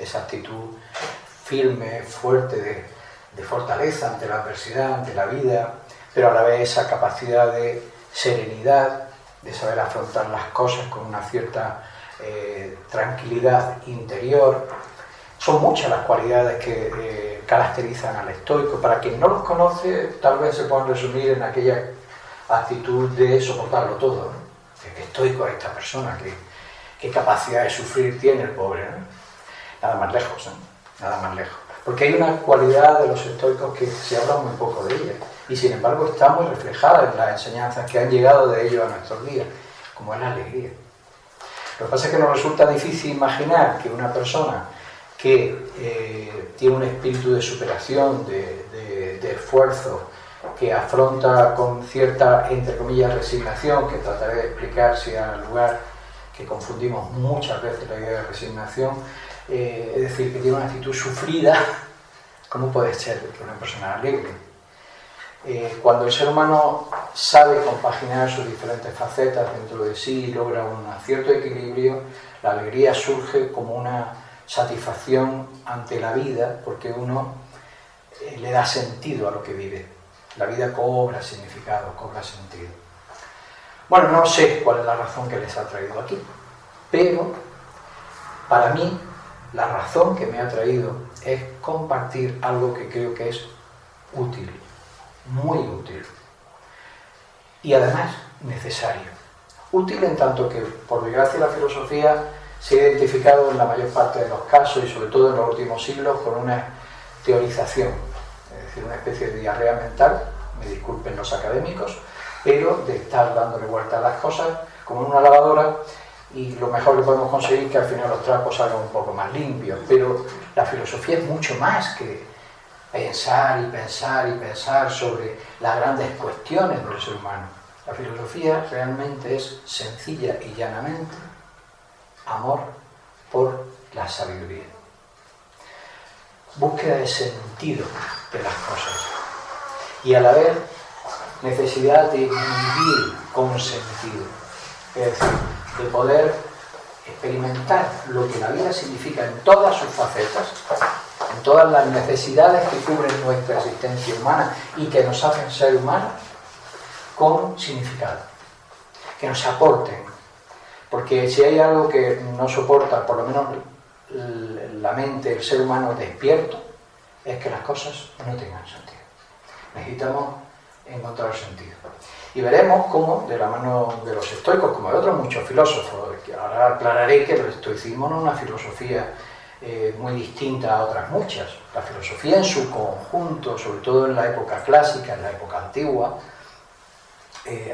esa actitud firme, fuerte, de fortaleza ante la adversidad, ante la vida, pero a la vez esa capacidad de serenidad, de saber afrontar las cosas con una cierta tranquilidad interior. Son muchas las cualidades que caracterizan al estoico. Para quien no los conoce, tal vez se puedan resumir en aquella actitud de soportarlo todo, ¿no? Qué estoico es esta persona, qué capacidad de sufrir tiene el pobre, ¿no? Nada más lejos, ¿no? Nada más lejos. Porque hay una cualidad de los estoicos que se habla muy poco de ella, y sin embargo está muy reflejada en las enseñanzas que han llegado de ellos a nuestros días, como es la alegría. Lo que pasa es que nos resulta difícil imaginar que una persona que tiene un espíritu de superación, de esfuerzo, que afronta con cierta, entre comillas, resignación, que trataré de explicar si al lugar que confundimos muchas veces la idea de resignación, es decir, que tiene una actitud sufrida, ¿cómo puede ser que una persona alegre? Cuando el ser humano sabe compaginar sus diferentes facetas dentro de sí y logra un cierto equilibrio, la alegría surge como una satisfacción ante la vida, porque uno le da sentido a lo que vive. La vida cobra significado, cobra sentido. Bueno, no sé cuál es la razón que les ha traído aquí, pero para mí la razón que me ha traído es compartir algo que creo que es útil, muy útil, y además necesario. Útil en tanto que, por desgracia, la filosofía se ha identificado en la mayor parte de los casos, y sobre todo en los últimos siglos, con una teorización, es decir, una especie de diarrea mental, me disculpen los académicos, pero de estar dándole vuelta a las cosas como en una lavadora, y lo mejor que podemos conseguir es que al final los trapos salgan un poco más limpios. Pero la filosofía es mucho más que pensar y pensar y pensar sobre las grandes cuestiones del ser humano. La filosofía realmente es sencilla y llanamente amor por la sabiduría, búsqueda de sentido de las cosas y a la vez necesidad de vivir con sentido, es decir, de poder experimentar lo que la vida significa en todas sus facetas, en todas las necesidades que cubren nuestra existencia humana y que nos hacen ser humanos, con significado, que nos aporten. Porque si hay algo que no soporta, por lo menos la mente, el ser humano despierto, es que las cosas no tengan sentido. Necesitamos encontrar sentido. Y veremos cómo, de la mano de los estoicos, como de otros muchos filósofos, que ahora aclararé que el estoicismo no es una filosofía muy distinta a otras muchas. La filosofía en su conjunto, sobre todo en la época clásica, en la época antigua,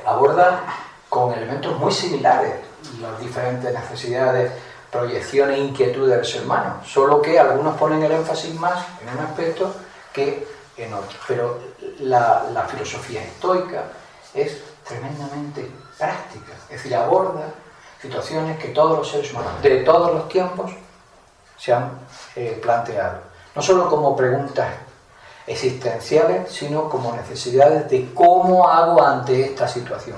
aborda con elementos muy similares las diferentes necesidades, proyecciones e inquietudes del ser humano, solo que algunos ponen el énfasis más en un aspecto que en otro. Pero la filosofía estoica es tremendamente práctica, es decir, aborda situaciones que todos los seres humanos de todos los tiempos se han planteado, no solo como preguntas existenciales, sino como necesidades de cómo hago ante esta situación,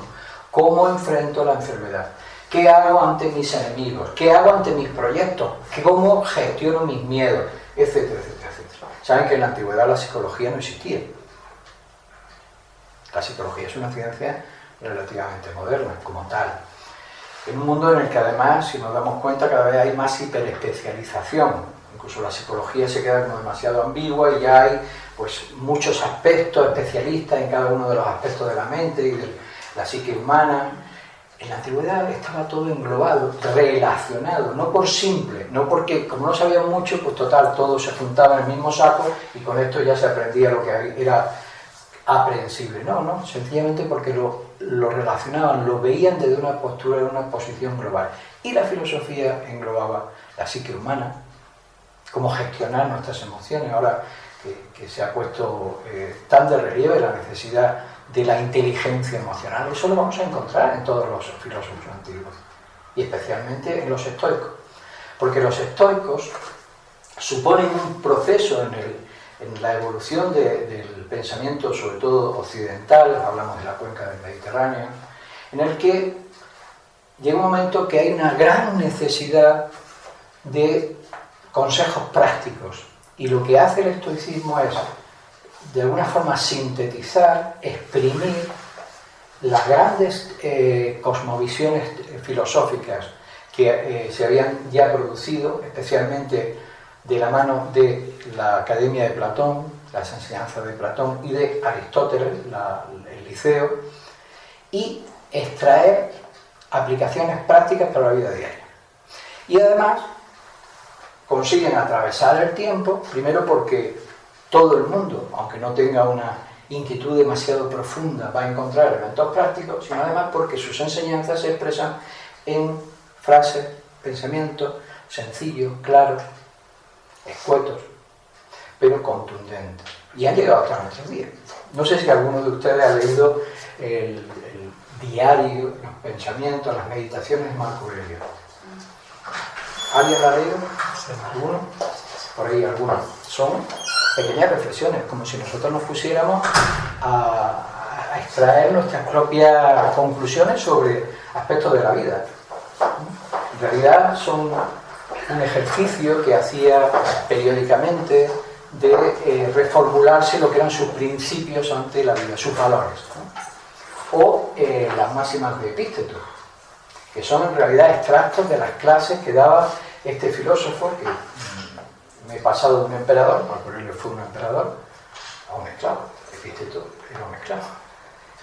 cómo enfrento la enfermedad, qué hago ante mis enemigos, qué hago ante mis proyectos, cómo gestiono mis miedos, etcétera, etcétera, etcétera. Saben que en la antigüedad la psicología no existía. La psicología es una ciencia relativamente moderna, como tal. En un mundo en el que además, si nos damos cuenta, cada vez hay más hiperespecialización. Incluso la psicología se queda como demasiado ambigua y ya hay pues muchos aspectos especialistas en cada uno de los aspectos de la mente y de la psique humana. En la antigüedad estaba todo englobado, relacionado, no por simple, no porque, como no sabían mucho, pues total, todo se juntaba en el mismo saco y con esto ya se aprendía lo que era aprehensible. No, sencillamente porque lo relacionaban, lo veían desde una postura, de una posición global. Y la filosofía englobaba la psique humana, cómo gestionar nuestras emociones. Ahora que se ha puesto tan de relieve la necesidad de la inteligencia emocional, eso lo vamos a encontrar en todos los filósofos antiguos, y especialmente en los estoicos, porque los estoicos suponen un proceso en la evolución del pensamiento, sobre todo occidental, hablamos de la cuenca del Mediterráneo, en el que llega un momento que hay una gran necesidad de consejos prácticos. Y lo que hace el estoicismo es, de alguna forma, sintetizar, exprimir las grandes cosmovisiones filosóficas que se habían ya producido, especialmente de la mano de la Academia de Platón, las enseñanzas de Platón y de Aristóteles, el Liceo, y extraer aplicaciones prácticas para la vida diaria. Y además consiguen atravesar el tiempo, primero porque todo el mundo, aunque no tenga una inquietud demasiado profunda, va a encontrar elementos prácticos, sino además porque sus enseñanzas se expresan en frases, pensamientos sencillos, claros, escuetos, pero contundentes. Y han llegado hasta nuestros días. No sé si alguno de ustedes ha leído el diario, los pensamientos, las meditaciones de Marco Aurelio. ¿Alguien la ha leído? ¿Alguno? Por ahí algunos. Son pequeñas reflexiones, como si nosotros nos pusiéramos a extraer nuestras propias conclusiones sobre aspectos de la vida. En realidad son un ejercicio que hacía periódicamente de reformularse lo que eran sus principios ante la vida, sus valores, ¿no? O las máximas de Epícteto, que son en realidad extractos de las clases que daba este filósofo, que me he pasado de un emperador, Marco Aurelio fue un emperador, a un esclavo. Epícteto era un esclavo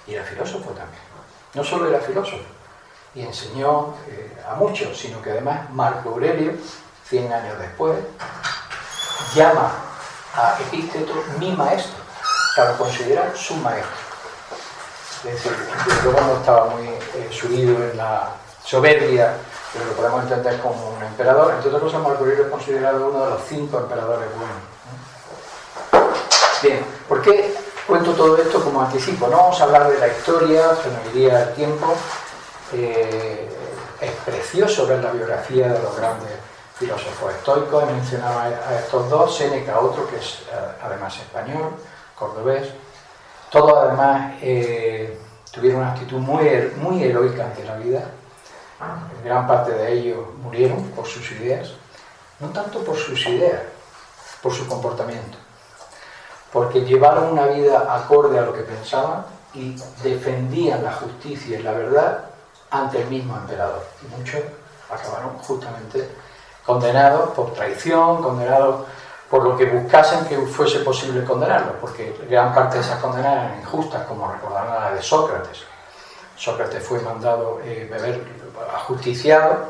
y era filósofo también. No solo era filósofo y enseñó a muchos, sino que además Marco Aurelio, 100 años después, llama a Epícteto mi maestro, que lo considera su maestro. Es decir, luego no estaba muy subido en la soberbia, pero lo podemos entender como un emperador. Entre otras cosas, Marco Aurelio es considerado uno de los 5 emperadores buenos. Bien, ¿por qué cuento todo esto como anticipo? No vamos a hablar de la historia, se nos iría el tiempo. Es precioso ver la biografía de los grandes filósofos estoicos. He mencionado a estos dos, Séneca, otro que es además español, cordobés. Todos además tuvieron una actitud muy heroica ante la vida. Gran parte de ellos murieron por sus ideas, no tanto por sus ideas, por su comportamiento, porque llevaron una vida acorde a lo que pensaban y defendían la justicia y la verdad ante el mismo emperador. Y muchos acabaron justamente condenados por traición, condenados por lo que buscasen que fuese posible condenarlos, porque gran parte de esas condenas eran injustas, como recordarán la de Sócrates. Sócrates fue mandado ajusticiado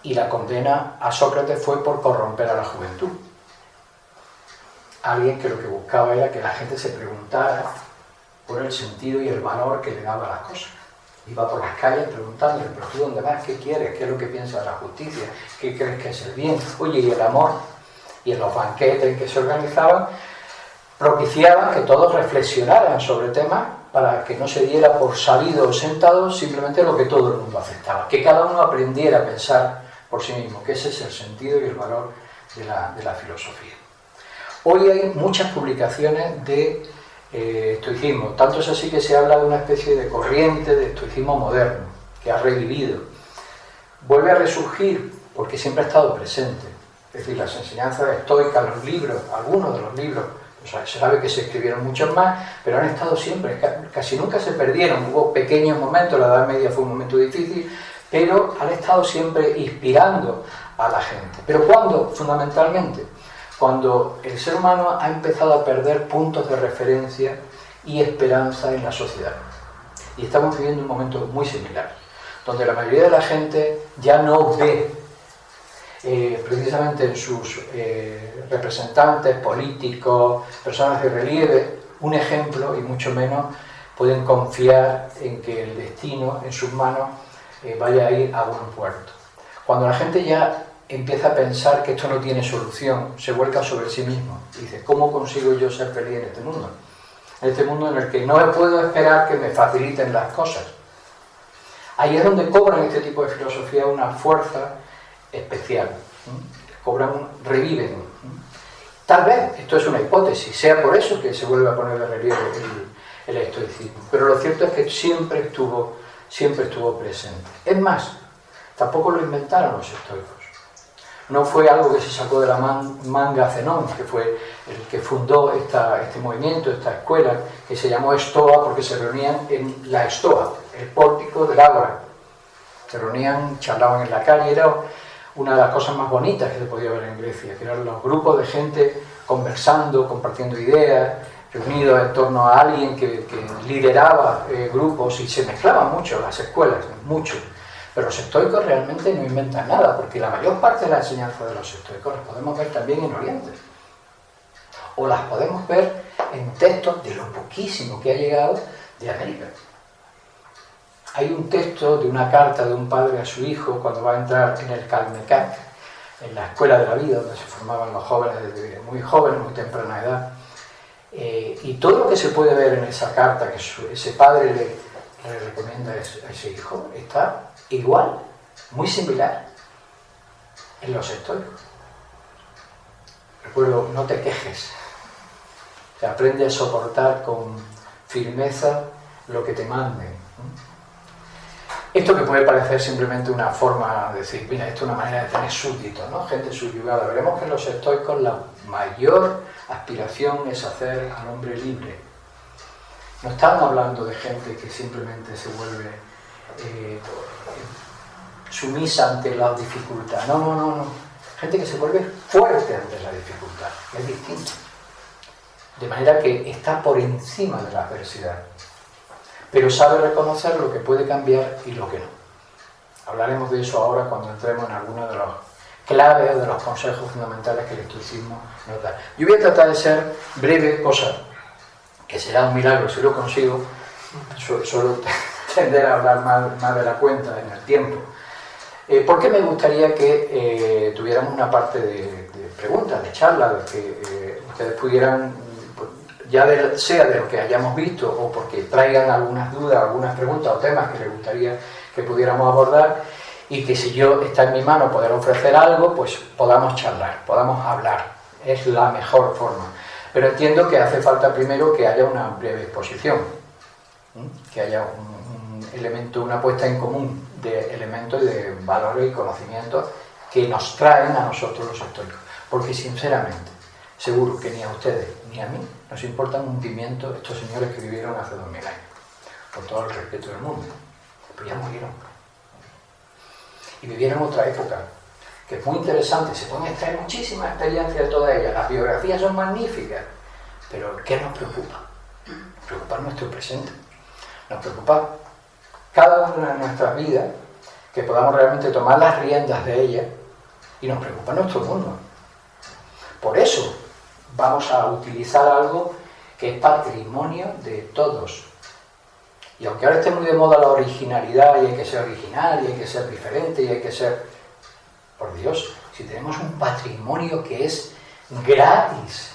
y la condena a Sócrates fue por corromper a la juventud. Alguien que lo que buscaba era que la gente se preguntara por el sentido y el valor que le daba a las cosas. Iba por las calles preguntándole, pero tú dónde vas, qué quieres, qué es lo que piensas de la justicia, qué crees que es el bien, oye, y el amor. Y en los banquetes que se organizaban propiciaban que todos reflexionaran sobre temas para que no se diera por sabido o sentado simplemente lo que todo el mundo aceptaba, que cada uno aprendiera a pensar por sí mismo, que ese es el sentido y el valor de la filosofía. Hoy hay muchas publicaciones de estoicismo, tanto es así que se habla de una especie de corriente de estoicismo moderno, que ha revivido. Vuelve a resurgir porque siempre ha estado presente, es decir, las enseñanzas estoicas, los libros, algunos de los libros, se sabe que se escribieron muchos más, pero han estado siempre, casi nunca se perdieron. Hubo pequeños momentos, la Edad Media fue un momento difícil, pero han estado siempre inspirando a la gente. ¿Pero cuándo? Fundamentalmente, cuando el ser humano ha empezado a perder puntos de referencia y esperanza en la sociedad. Y estamos viviendo un momento muy similar, donde la mayoría de la gente ya no ve precisamente en sus representantes políticos, personas de relieve, un ejemplo, y mucho menos pueden confiar en que el destino en sus manos vaya a ir a buen puerto. Cuando la gente ya empieza a pensar que esto no tiene solución, se vuelca sobre sí mismo y dice, ¿cómo consigo yo ser feliz en este mundo? En este mundo en el que no puedo esperar que me faciliten las cosas. Ahí es donde cobran este tipo de filosofía una fuerza especial, reviven. Tal vez, esto es una hipótesis, sea por eso que se vuelve a poner de relieve el estoicismo, pero lo cierto es que siempre estuvo presente. Es más, tampoco lo inventaron los estoicos. No fue algo que se sacó de la manga Zenón, que fue el que fundó este movimiento, esta escuela, que se llamó Estoa porque se reunían en la Estoa, el pórtico del Ágora. Se reunían, charlaban en la calle, era una de las cosas más bonitas que se podía ver en Grecia, que eran los grupos de gente conversando, compartiendo ideas, reunidos en torno a alguien que lideraba grupos, y se mezclaban mucho las escuelas, mucho. Pero los estoicos realmente no inventan nada, porque la mayor parte de la enseñanza de los estoicos las podemos ver también en Oriente. O las podemos ver en textos de lo poquísimo que ha llegado de América. Hay un texto de una carta de un padre a su hijo cuando va a entrar en el Calmecac, en la escuela de la vida, donde se formaban los jóvenes desde muy jóvenes, muy temprana edad. Y todo lo que se puede ver en esa carta que ese padre le recomienda a ese hijo está igual, muy similar en los estoicos. Recuerdo, no te quejes, te aprende a soportar con firmeza lo que te manden. Esto que puede parecer simplemente una forma de decir, mira, esto es una manera de tener súbditos, ¿no? Gente subyugada. Veremos que en los estoicos la mayor aspiración es hacer al hombre libre. No están hablando de gente que simplemente se vuelve sumisa ante la dificultad. No. Gente que se vuelve fuerte ante la dificultad. Es distinto. De manera que está por encima de la adversidad. Pero sabe reconocer lo que puede cambiar y lo que no. Hablaremos de eso ahora cuando entremos en algunos de los claves o de los consejos fundamentales que el estoicismo nos da. Yo voy a tratar de ser breve, cosa que será un milagro si lo consigo. Suelo tender a hablar más de la cuenta en el tiempo. ¿Por qué me gustaría que tuviéramos una parte de preguntas, de charlas, de que ustedes pudieran, ya sea de lo que hayamos visto o porque traigan algunas dudas, algunas preguntas o temas que les gustaría que pudiéramos abordar, y que si yo está en mi mano poder ofrecer algo, pues podamos charlar, podamos hablar. Es la mejor forma. Pero entiendo que hace falta primero que haya una breve exposición, que haya un elemento, una puesta en común de elementos y de valores y conocimientos que nos traen a nosotros los estoicos. Porque sinceramente, seguro que ni a ustedes ni a mí nos importan un pimiento estos señores que vivieron hace 2000 años, con todo el respeto del mundo, pero ya murieron. Y vivieron otra época, que es muy interesante, se pueden extraer muchísimas experiencias de todas ellas, las biografías son magníficas, pero ¿qué nos preocupa? Nos preocupa nuestro presente, nos preocupa cada una de nuestras vidas, que podamos realmente tomar las riendas de ellas, y nos preocupa nuestro mundo. Por eso vamos a utilizar algo que es patrimonio de todos. Y aunque ahora esté muy de moda la originalidad, y hay que ser original, y hay que ser diferente, y hay que ser... Por Dios, si tenemos un patrimonio que es gratis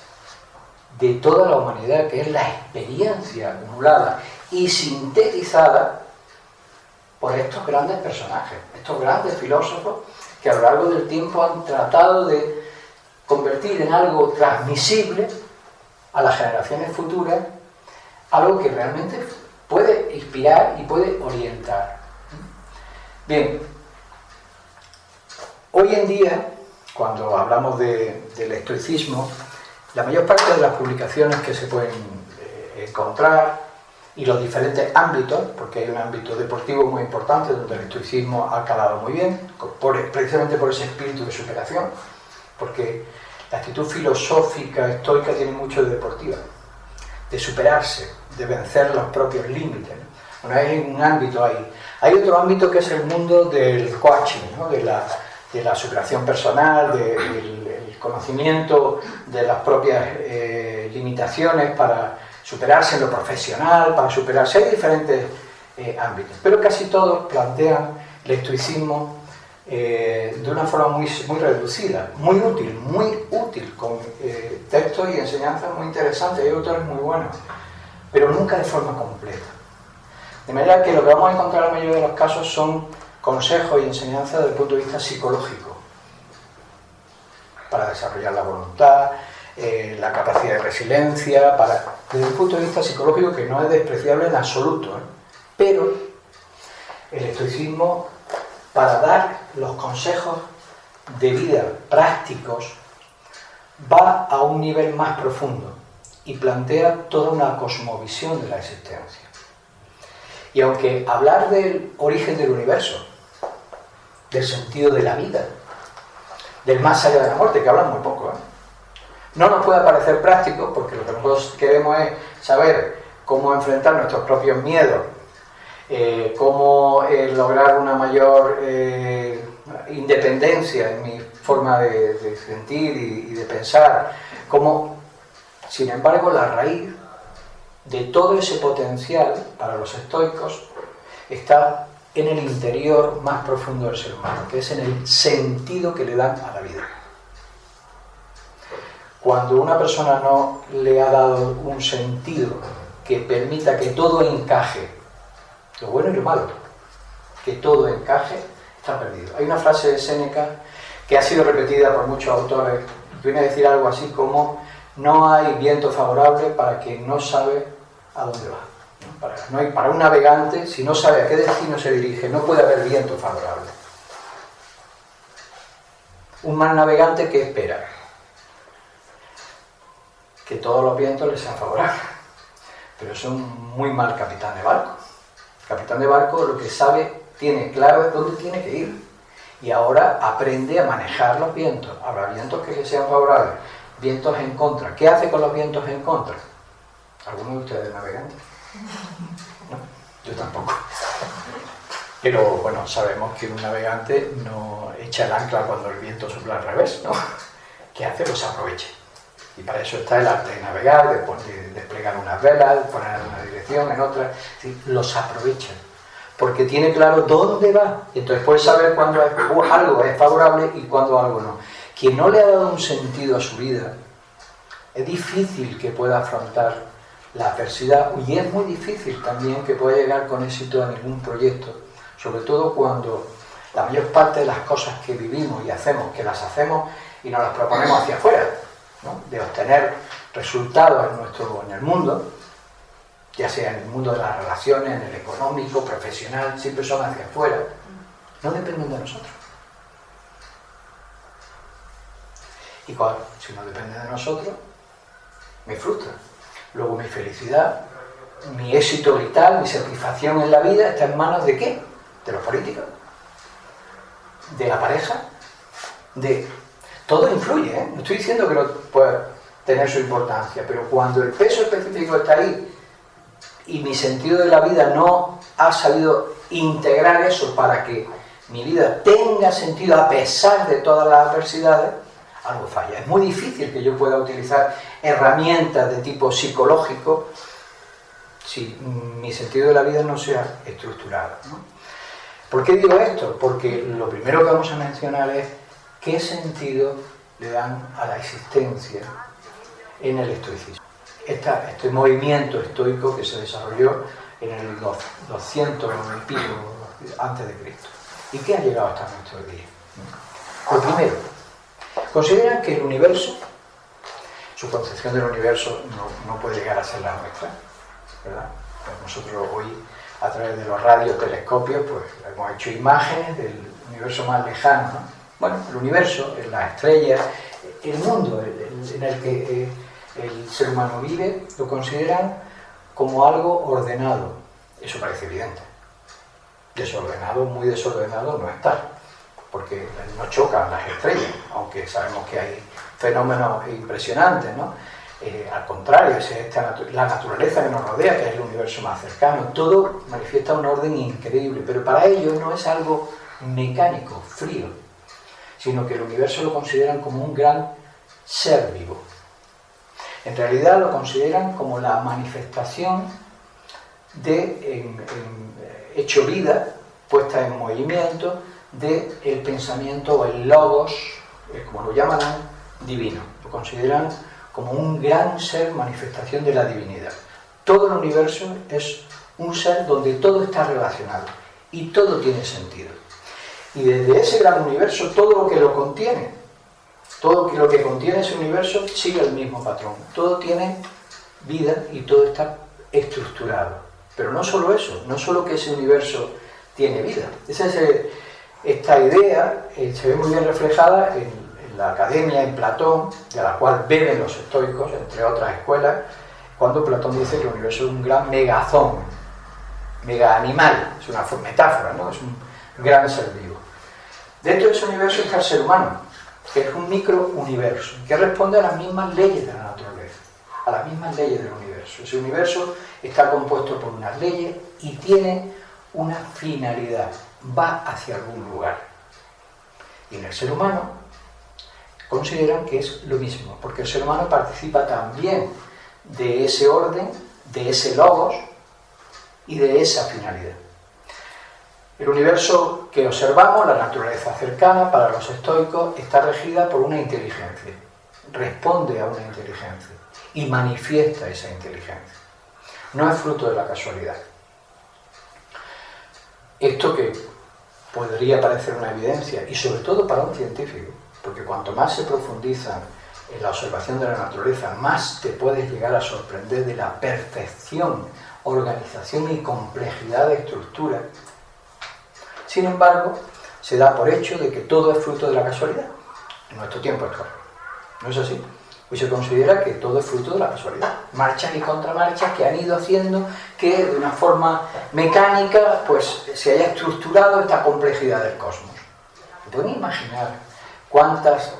de toda la humanidad, que es la experiencia acumulada y sintetizada por estos grandes personajes, estos grandes filósofos que a lo largo del tiempo han tratado de convertir en algo transmisible a las generaciones futuras, algo que realmente puede inspirar y puede orientar. Bien, hoy en día, cuando hablamos del estoicismo, la mayor parte de las publicaciones que se pueden encontrar y los diferentes ámbitos, porque hay un ámbito deportivo muy importante donde el estoicismo ha calado muy bien, precisamente por ese espíritu de superación, porque la actitud filosófica estoica tiene mucho de deportiva, de superarse, de vencer los propios límites. Bueno, hay un ámbito ahí. Hay otro ámbito que es el mundo del coaching, ¿no? de la superación personal, del conocimiento de las propias limitaciones para superarse en lo profesional, para superarse. Hay diferentes ámbitos, pero casi todos plantean el estoicismo de una forma muy reducida, muy útil, con textos y enseñanzas muy interesantes y autores muy buenos, pero nunca de forma completa. De manera que lo que vamos a encontrar en la mayoría de los casos son consejos y enseñanzas desde el punto de vista psicológico, para desarrollar la voluntad, la capacidad de resiliencia, desde el punto de vista psicológico, que no es despreciable en absoluto, pero el estoicismo, para dar los consejos, de vida prácticos va a un nivel más profundo y plantea toda una cosmovisión de la existencia. Y aunque hablar del origen del universo, del sentido de la vida, del más allá de la muerte, que hablan muy poco, no nos puede parecer práctico, porque lo que nosotros queremos es saber cómo enfrentar nuestros propios miedos, cómo lograr una mayor independencia en mi forma de sentir y de pensar, cómo, sin embargo, la raíz de todo ese potencial para los estoicos está en el interior más profundo del ser humano, que es en el sentido que le dan a la vida. Cuando una persona no le ha dado un sentido que permita que todo encaje, lo bueno y lo malo, que todo encaje, está perdido. Hay una frase de Séneca que ha sido repetida por muchos autores, que viene a decir algo así como: no hay viento favorable para quien no sabe a dónde va. Para un navegante, si no sabe a qué destino se dirige, no puede haber viento favorable. Un mal navegante, ¿qué espera? Que todos los vientos le sean favorables. Pero es un muy mal capitán de barco. El capitán de barco lo que sabe, tiene claro dónde tiene que ir. Y ahora aprende a manejar los vientos. Habrá vientos que le sean favorables, vientos en contra. ¿Qué hace con los vientos en contra? ¿Alguno de ustedes es navegante? No, yo tampoco. Pero bueno, sabemos que un navegante no echa el ancla cuando el viento sopla al revés, ¿no? ¿Qué hace? Pues aprovecha. Y para eso está el arte de navegar, de desplegar unas velas, de poner en una dirección, en otra. Es decir, los aprovechan, porque tiene claro dónde va. Y entonces puede saber cuándo algo es favorable y cuándo algo no. Quien no le ha dado un sentido a su vida, es difícil que pueda afrontar la adversidad, y es muy difícil también que pueda llegar con éxito a ningún proyecto, sobre todo cuando la mayor parte de las cosas que vivimos y hacemos, que las hacemos y nos las proponemos hacia afuera, ¿no? De obtener resultados en el mundo, ya sea en el mundo de las relaciones, en el económico, profesional, siempre son hacia afuera, no dependen de nosotros. Y si no dependen de nosotros, me frustra. Luego mi felicidad, mi éxito vital, mi satisfacción en la vida está en manos ¿de qué? De los políticos, de la pareja, de... Todo influye, ¿eh? No estoy diciendo que no pueda tener su importancia, pero cuando el peso específico está ahí y mi sentido de la vida no ha sabido integrar eso para que mi vida tenga sentido a pesar de todas las adversidades, algo falla. Es muy difícil que yo pueda utilizar herramientas de tipo psicológico si mi sentido de la vida no sea estructurado, ¿no? ¿Por qué digo esto? Porque lo primero que vamos a mencionar es qué sentido le dan a la existencia en el estoicismo. Este movimiento estoico que se desarrolló en el 200 y pico antes de Cristo. ¿Y qué ha llegado hasta nuestros días? Lo primero, consideran que el universo, su concepción del universo no puede llegar a ser la nuestra, ¿verdad? Pues nosotros hoy, a través de los radiotelescopios, pues hemos hecho imágenes del universo más lejano, ¿no? Bueno, el universo, las estrellas, el mundo en el que el ser humano vive, lo consideran como algo ordenado. Eso parece evidente. Desordenado, muy desordenado no está, porque no chocan las estrellas, aunque sabemos que hay fenómenos impresionantes, ¿no? Al contrario, es la naturaleza que nos rodea, que es el universo más cercano, todo manifiesta un orden increíble, pero para ellos no es algo mecánico, frío, sino que el universo lo consideran como un gran ser vivo. En realidad lo consideran como la manifestación de hecho vida, puesta en movimiento, del pensamiento o el logos, como lo llaman, divino. Lo consideran como un gran ser, manifestación de la divinidad. Todo el universo es un ser donde todo está relacionado y todo tiene sentido. Y desde ese gran universo, todo lo que lo contiene, todo lo que contiene ese universo sigue el mismo patrón. Todo tiene vida y todo está estructurado. Pero no solo eso, no solo que ese universo tiene vida. Ese es Esta idea se ve muy bien reflejada en la academia, en Platón, de la cual beben los estoicos, entre otras escuelas, cuando Platón dice que el universo es un gran megazón, mega animal, es una metáfora, ¿no? Es un gran ser vivo. Dentro de ese universo está el ser humano, que es un microuniverso, que responde a las mismas leyes de la naturaleza, a las mismas leyes del universo. Ese universo está compuesto por unas leyes y tiene una finalidad, va hacia algún lugar. Y en el ser humano consideran que es lo mismo, porque el ser humano participa también de ese orden, de ese logos y de esa finalidad. El universo que observamos, la naturaleza cercana, para los estoicos, está regida por una inteligencia, responde a una inteligencia y manifiesta esa inteligencia. No es fruto de la casualidad. Esto que podría parecer una evidencia, y sobre todo para un científico, porque cuanto más se profundiza en la observación de la naturaleza, más te puedes llegar a sorprender de la perfección, organización y complejidad de estructura. Sin embargo, se da por hecho de que todo es fruto de la casualidad. En nuestro tiempo actual. ¿No es así? Pues se considera que todo es fruto de la casualidad. Marchas y contramarchas que han ido haciendo que de una forma mecánica pues se haya estructurado esta complejidad del cosmos. ¿Pueden imaginar cuántos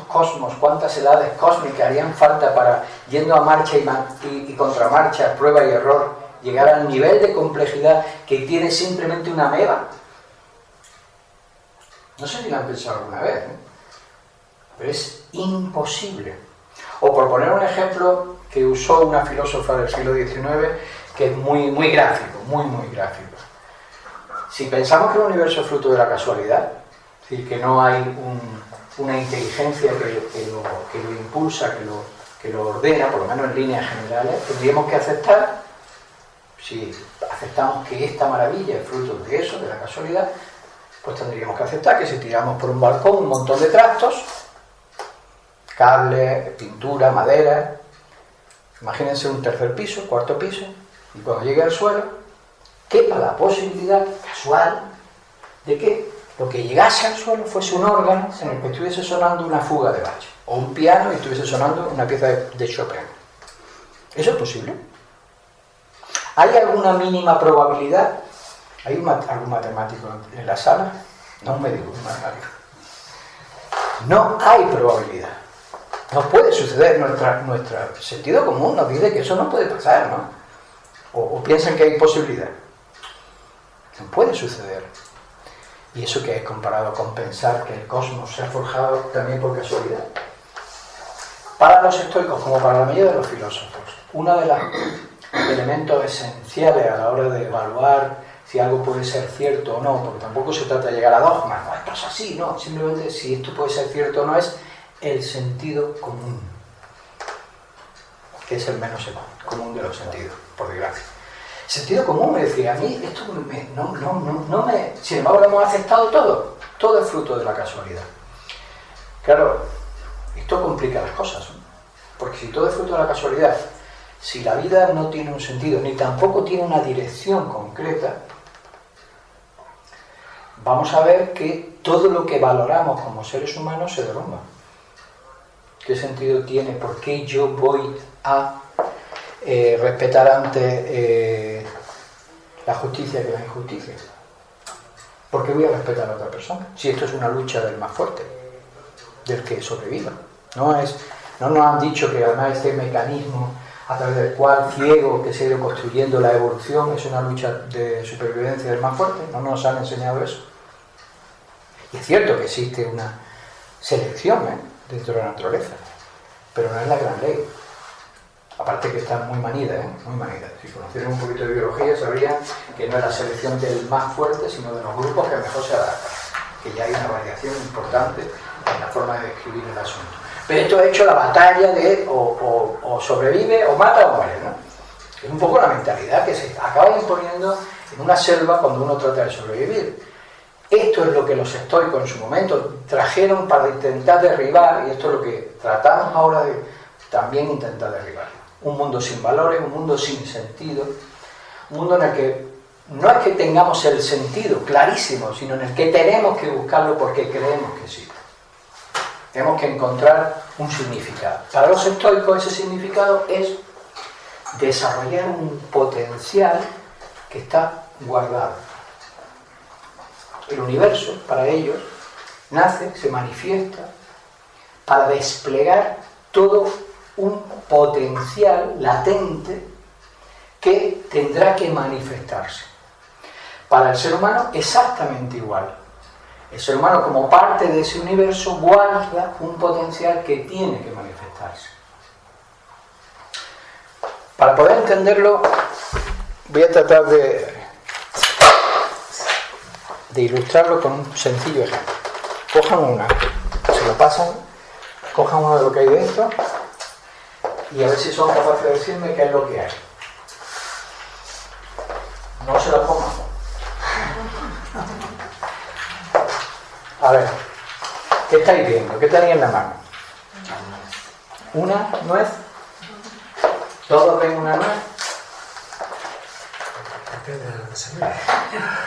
cosmos, cuántas edades cósmicas harían falta para, yendo a marcha y contramarcha, prueba y error, llegar al nivel de complejidad que tiene simplemente una ameba? No sé si lo han pensado alguna vez, ¿eh? Pero es imposible. O por poner un ejemplo que usó una filósofa del siglo XIX, que es muy gráfico, muy gráfico. Si pensamos que el universo es fruto de la casualidad, es decir, que no hay una inteligencia que lo impulsa, que lo ordena, por lo menos en líneas generales, tendríamos que aceptar, si aceptamos que esta maravilla es fruto de eso, de la casualidad, pues tendríamos que aceptar que si tiramos por un balcón un montón de trastos, cables, pintura, madera, imagínense un tercer piso, cuarto piso, y cuando llegue al suelo, quepa la posibilidad casual de que lo que llegase al suelo fuese un órgano en el que estuviese sonando una fuga de Bach, o un piano y estuviese sonando una pieza de Chopin. ¿Eso es posible? ¿Hay alguna mínima probabilidad? ¿Hay algún matemático en la sala? No un médico, un matemático. No hay probabilidad. No puede suceder. Nuestro sentido común nos dice que eso no puede pasar, ¿no? O piensan que hay posibilidad. No puede suceder. ¿Y eso qué es comparado con pensar que el cosmos se ha forjado también por casualidad? Para los estoicos, como para la mayoría de los filósofos, uno de los elementos esenciales a la hora de evaluar si algo puede ser cierto o no, porque tampoco se trata de llegar a dogmas, no, esto es así, no, simplemente si esto puede ser cierto o no, es el sentido común, que es el menos común de los sentidos, por desgracia. Sentido común me decía, a mí esto no me... Sin embargo, lo hemos aceptado todo es fruto de la casualidad. Claro, esto complica las cosas, ¿no? Porque si todo es fruto de la casualidad, si la vida no tiene un sentido, ni tampoco tiene una dirección concreta, vamos a ver que todo lo que valoramos como seres humanos se derrumba. ¿Qué sentido tiene? ¿Por qué yo voy a respetar antes la justicia que la injusticia? ¿Por qué voy a respetar a otra persona? Si esto es una lucha del más fuerte, del que sobreviva. No nos han dicho que además este mecanismo a través del cual ciego que se ha ido construyendo la evolución es una lucha de supervivencia del más fuerte. No nos han enseñado eso. Y es cierto que existe una selección dentro de la naturaleza, pero no es la gran ley. Aparte que está muy manida, muy manida. Si conocieran un poquito de biología sabrían que no es la selección del más fuerte, sino de los grupos que mejor se adaptan, que ya hay una variación importante en la forma de describir el asunto. Pero esto ha hecho la batalla de o sobrevive o mata o muere, ¿no? Es un poco la mentalidad que se acaba imponiendo en una selva cuando uno trata de sobrevivir. Esto es lo que los estoicos en su momento trajeron para intentar derribar, y esto es lo que tratamos ahora de también intentar derribar. Un mundo sin valores, un mundo sin sentido, un mundo en el que no es que tengamos el sentido clarísimo, sino en el que tenemos que buscarlo porque creemos que existe. Tenemos que encontrar un significado. Para los estoicos ese significado es desarrollar un potencial que está guardado. El universo, para ellos, nace, se manifiesta para desplegar todo un potencial latente que tendrá que manifestarse. Para el ser humano exactamente igual. El ser humano, como parte de ese universo, guarda un potencial que tiene que manifestarse. Para poder entenderlo, voy a tratar de ilustrarlo con un sencillo ejemplo. Cojan una, se lo pasan, cojan uno de lo que hay dentro y a ver si son capaces de decirme qué es lo que hay. No se lo coman. A ver, ¿qué estáis viendo? ¿Qué tenéis en la mano? ¿Una nuez? ¿Todos ven una nuez?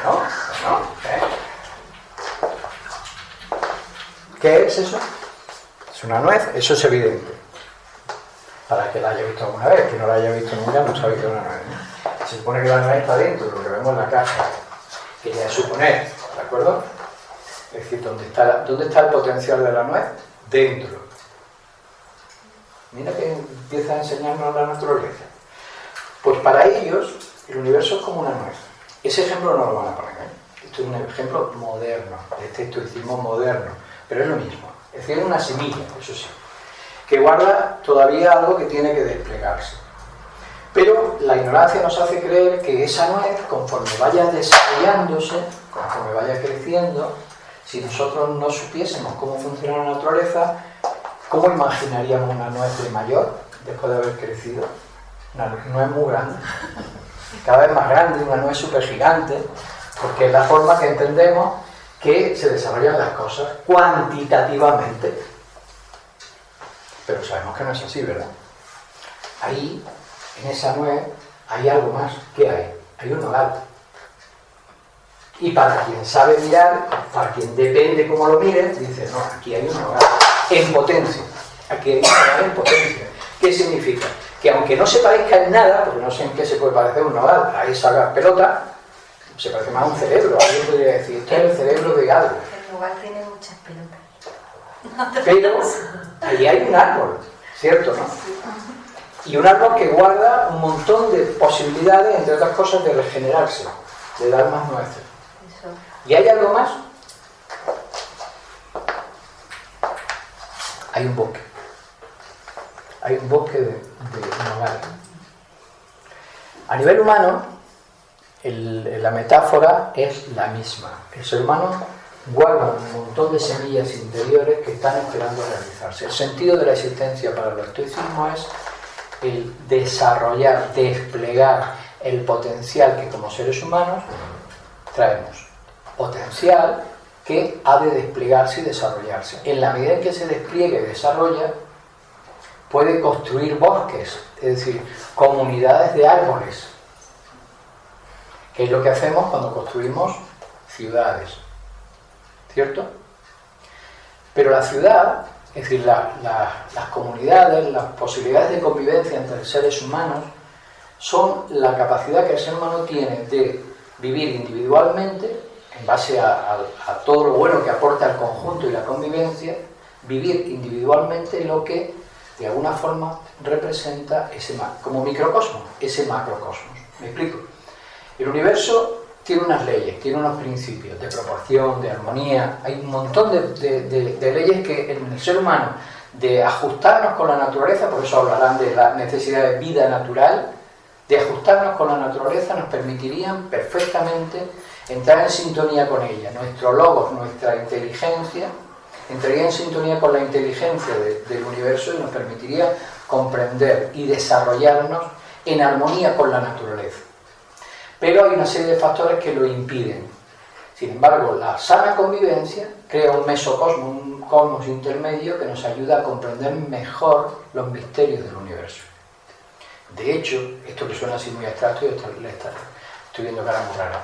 ¿No? ¿No? ¿Qué es eso? Es una nuez, eso es evidente. Para el que la haya visto alguna vez, que no la haya visto nunca, no sabe que es una nuez, ¿no? Se supone que la nuez está dentro, lo que vemos en la caja, que ya es suponer, ¿de acuerdo? Es decir, ¿dónde está el potencial de la nuez? Dentro. Mira que empieza a enseñarnos la naturaleza. Pues para ellos, el universo es como una nuez. Ese ejemplo no lo van a poner, ¿eh? Esto es un ejemplo moderno, de este estoicismo moderno, pero es lo mismo. Es decir, es una semilla, eso sí, que guarda todavía algo que tiene que desplegarse. Pero la ignorancia nos hace creer que esa nuez, conforme vaya desarrollándose, conforme vaya creciendo, si nosotros no supiésemos cómo funciona la naturaleza, ¿cómo imaginaríamos una nuez de mayor después de haber crecido? Una nuez muy grande, cada vez más grande, una nuez súper gigante, porque es la forma que entendemos que se desarrollan las cosas cuantitativamente. Pero sabemos que no es así, ¿verdad? Ahí, en esa nuez, hay algo más. ¿Qué hay? Hay un nogal. Y para quien sabe mirar, para quien depende cómo lo mire, dice, no, aquí hay un nogal en potencia. Aquí hay un nogal en potencia. ¿Qué significa? Que aunque no se parezca en nada, porque no sé en qué se puede parecer un nogal, a esa pelota, se parece más a un cerebro. Alguien podría decir, esto es el cerebro de algo. El nogal tiene muchas pelotas. Pero ahí hay un árbol, ¿cierto, no? Y un árbol que guarda un montón de posibilidades, entre otras cosas, de regenerarse, de dar más nueces. ¿Y hay algo más? Hay un bosque. Hay un bosque de nogal. A nivel humano, la metáfora es la misma. El ser humano guarda un montón de semillas interiores que están esperando a realizarse. El sentido de la existencia para el estoicismo es el desarrollar, desplegar el potencial que como seres humanos traemos. Potencial que ha de desplegarse y desarrollarse. En la medida en que se despliega y desarrolla, puede construir bosques, es decir, comunidades de árboles, que es lo que hacemos cuando construimos ciudades, ¿cierto? Pero la ciudad, es decir, las comunidades, las posibilidades de convivencia entre seres humanos, son la capacidad que el ser humano tiene de vivir individualmente, en base a todo lo bueno que aporta el conjunto y la convivencia, vivir individualmente lo que de alguna forma representa como microcosmos, ese macrocosmos. ¿Me explico? El universo tiene unas leyes, tiene unos principios de proporción, de armonía. Hay un montón de leyes que en el ser humano, de ajustarnos con la naturaleza, por eso hablarán de la necesidad de vida natural, de ajustarnos con la naturaleza nos permitirían perfectamente entrar en sintonía con ella. Nuestro logos, nuestra inteligencia, entraría en sintonía con la inteligencia del universo y nos permitiría comprender y desarrollarnos en armonía con la naturaleza. Pero hay una serie de factores que lo impiden. Sin embargo, la sana convivencia crea un mesocosmos, un cosmos intermedio que nos ayuda a comprender mejor los misterios del universo. De hecho, esto que suena así muy abstracto, estoy estoy viendo cara muy rara.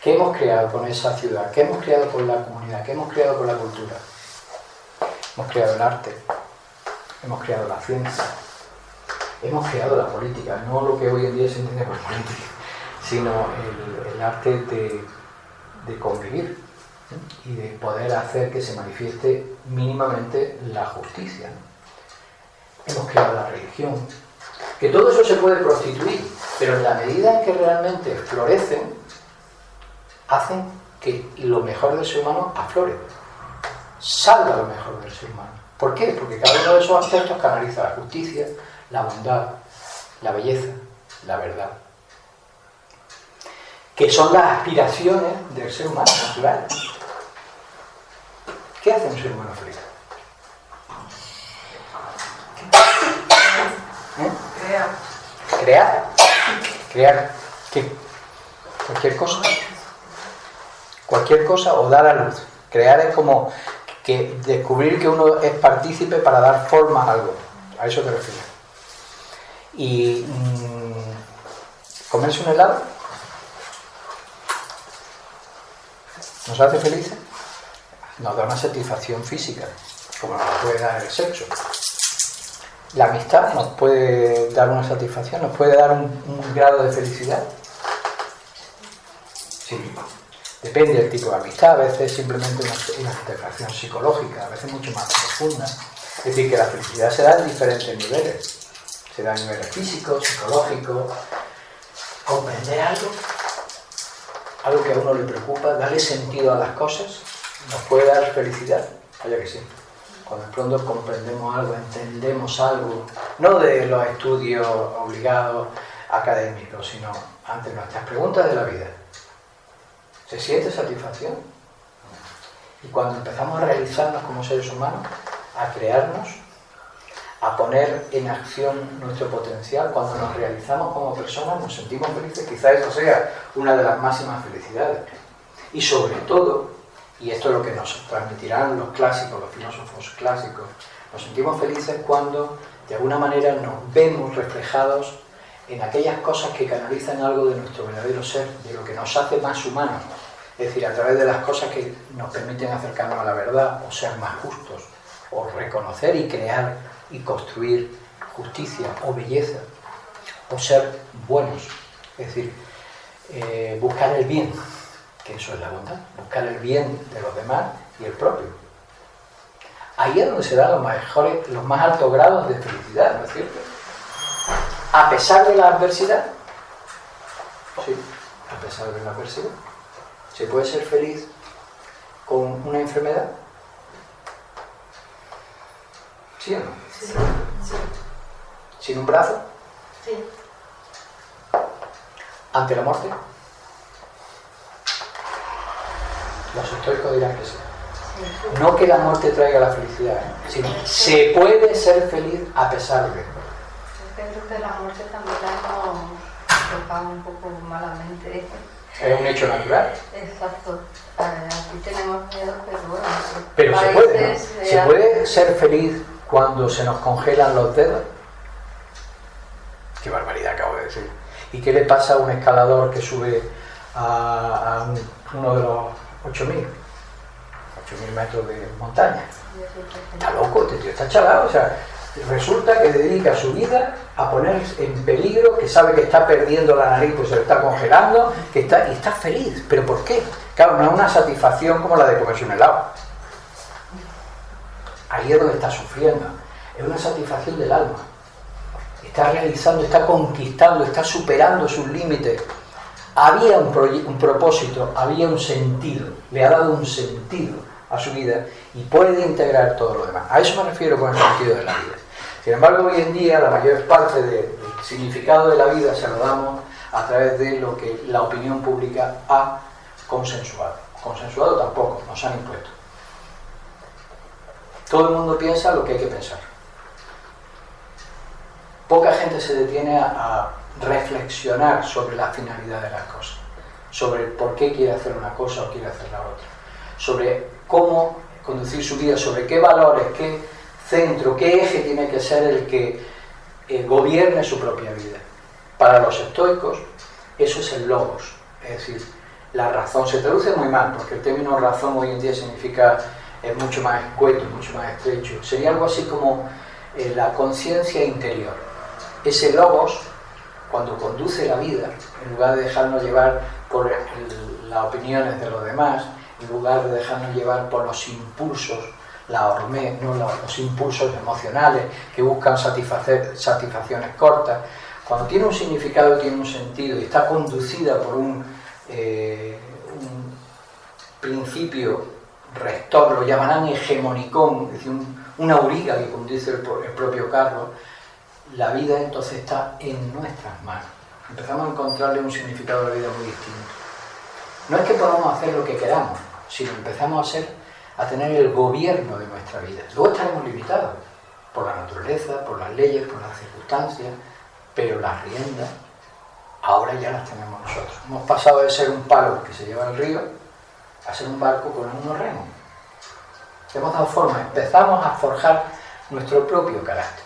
¿Qué hemos creado con esa ciudad? ¿Qué hemos creado con la comunidad? ¿Qué hemos creado con la cultura? Hemos creado el arte, hemos creado la ciencia, hemos creado la política, no lo que hoy en día se entiende por política, sino el arte de convivir, ¿sí? Y de poder hacer que se manifieste mínimamente la justicia, ¿no? Hemos creado la religión, que todo eso se puede prostituir, pero en la medida en que realmente florecen, hacen que lo mejor del ser humano aflore, salga lo mejor del ser humano. ¿Por qué? Porque cada uno de esos aspectos canaliza la justicia, la bondad, la belleza, la verdad, que son las aspiraciones del ser humano natural. ¿Qué hace un ser humano feliz? Crear ¿qué? Cualquier cosa o dar a luz. Crear es como que descubrir que uno es partícipe para dar forma a algo. A eso te refieres. Y comerse un helado nos hace felices, nos da una satisfacción física, como nos puede dar el sexo. La amistad nos puede dar una satisfacción, nos puede dar un grado de felicidad. Sí. Depende del tipo de amistad, a veces simplemente una satisfacción psicológica, a veces mucho más profunda. Es decir, que la felicidad se da en diferentes niveles. Se da a niveles físicos, psicológicos. Comprender algo que a uno le preocupa, darle sentido a las cosas, nos puede dar felicidad. Vaya que sí. Cuando de pronto comprendemos algo, entendemos algo, no de los estudios obligados académicos, sino ante nuestras preguntas de la vida. ¿Se siente satisfacción? Y cuando empezamos a realizarnos como seres humanos, a crearnos, a poner en acción nuestro potencial, cuando nos realizamos como personas, nos sentimos felices, quizás eso sea una de las máximas felicidades. Y sobre todo, y esto es lo que nos transmitirán los clásicos, los filósofos clásicos, nos sentimos felices cuando de alguna manera nos vemos reflejados en aquellas cosas que canalizan algo de nuestro verdadero ser, de lo que nos hace más humanos. Es decir, a través de las cosas que nos permiten acercarnos a la verdad, o ser más justos, o reconocer y crear y construir justicia o belleza, o ser buenos. Es decir, buscar el bien, que eso es la bondad, buscar el bien de los demás y el propio. Ahí es donde se dan los más altos grados de felicidad, ¿no es cierto? A pesar de la adversidad, sí, a pesar de la adversidad, ¿se puede ser feliz con una enfermedad? ¿Sí o no? Sí. Sí. ¿Sin un brazo? Sí. ¿Ante la muerte? Los estoicos dirán que sí. No que la muerte traiga la felicidad, sino se puede ser feliz a pesar de. Yo creo que la muerte también la hemos tocado un poco malamente. Es un hecho natural. Exacto. Aquí tenemos miedo, pero bueno. Pero se puede, ¿no? ¿Se puede ser feliz cuando se nos congelan los dedos? Qué barbaridad acabo de decir. ¿Y qué le pasa a un escalador que sube a uno de los 8.000 metros de montaña? Está loco, este tío está chalado. O sea, resulta que dedica su vida a poner en peligro, que sabe que está perdiendo la nariz, pues se le está congelando, y está feliz. ¿Pero por qué? Claro, no es una satisfacción como la de comerse un helado. Ahí es donde está sufriendo. Es una satisfacción del alma. Está realizando, está conquistando, está superando sus límites. Había un propósito, había un sentido, le ha dado un sentido a su vida y puede integrar todo lo demás. A eso me refiero con el sentido de la vida. Sin embargo, hoy en día la mayor parte del significado de la vida se lo damos a través de lo que la opinión pública ha consensuado. Consensuado tampoco, nos han impuesto. Todo el mundo piensa lo que hay que pensar. Poca gente se detiene a reflexionar sobre la finalidad de las cosas, sobre por qué quiere hacer una cosa o quiere hacer la otra, sobre cómo conducir su vida, sobre qué valores, qué centro, qué eje tiene que ser el que gobierne su propia vida. Para los estoicos, eso es el logos, es decir, la razón. Se traduce muy mal, porque el término razón hoy en día significa, es mucho más escueto, mucho más estrecho. Sería algo así como la conciencia interior. Ese logos, cuando conduce la vida, en lugar de dejarnos llevar por las opiniones de los demás, en lugar de dejarnos llevar por los impulsos, la hormé, no los impulsos emocionales que buscan satisfacer satisfacciones cortas, cuando tiene un significado, tiene un sentido y está conducida por un principio rector, lo llamarán hegemonicón, es decir, una auriga que conduce el propio Carlos, la vida entonces está en nuestras manos. Empezamos a encontrarle un significado a la vida muy distinto. No es que podamos hacer lo que queramos, sino empezamos a tener el gobierno de nuestra vida. Luego estaremos limitados por la naturaleza, por las leyes, por las circunstancias, pero las riendas ahora ya las tenemos nosotros. Hemos pasado de ser un palo que se lleva al río a ser un barco con unos remos. Hemos dado forma, empezamos a forjar nuestro propio carácter.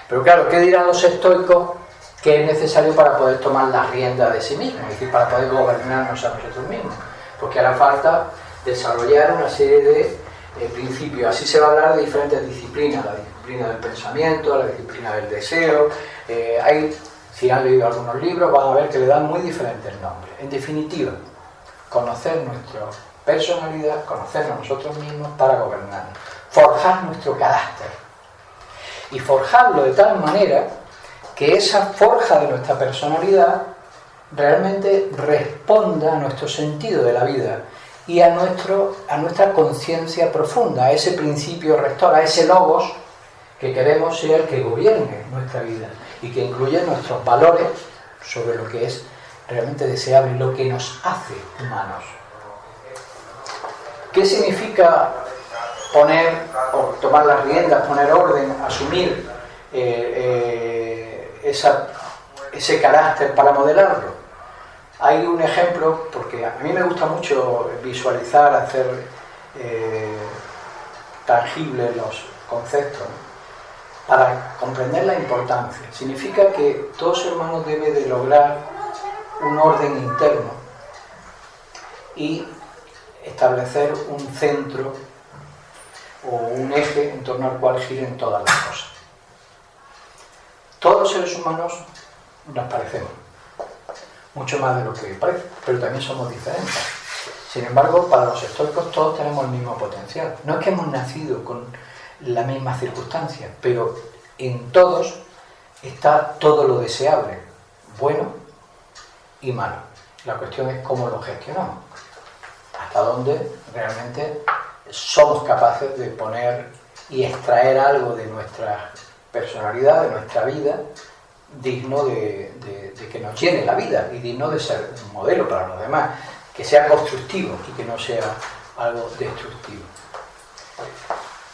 Pero claro, ¿qué dirán los estoicos? Que es necesario para poder tomar las riendas de sí mismos, es decir, para poder gobernarnos a nosotros mismos. Porque hará falta desarrollar una serie de principios. Así se va a hablar de diferentes disciplinas, la disciplina del pensamiento, la disciplina del deseo. Si han leído algunos libros, van a ver que le dan muy diferentes nombres. En definitiva, conocer nuestra personalidad, conocernos a nosotros mismos para gobernarnos, forjar nuestro carácter y forjarlo de tal manera que esa forja de nuestra personalidad realmente responda a nuestro sentido de la vida y a nuestra conciencia profunda, a ese principio rector, a ese logos que queremos ser el que gobierne nuestra vida y que incluya nuestros valores sobre lo que es realmente deseable, lo que nos hace humanos. ¿Qué significa tomar las riendas, poner orden, asumir ese carácter para modelarlo? Hay un ejemplo, porque a mí me gusta mucho visualizar, hacer tangibles los conceptos, ¿no? Para comprender la importancia. Significa que todo ser humano debe de lograr un orden interno y establecer un centro o un eje en torno al cual giren todas las cosas. Todos los seres humanos nos parecemos, mucho más de lo que parece, pero también somos diferentes. Sin embargo, para los estoicos todos tenemos el mismo potencial. No es que hemos nacido con la misma circunstancia, pero en todos está todo lo deseable, bueno y malo. La cuestión es cómo lo gestionamos, hasta dónde realmente somos capaces de poner y extraer algo de nuestra personalidad, de nuestra vida, digno de que nos llene la vida y digno de ser un modelo para los demás, que sea constructivo y que no sea algo destructivo.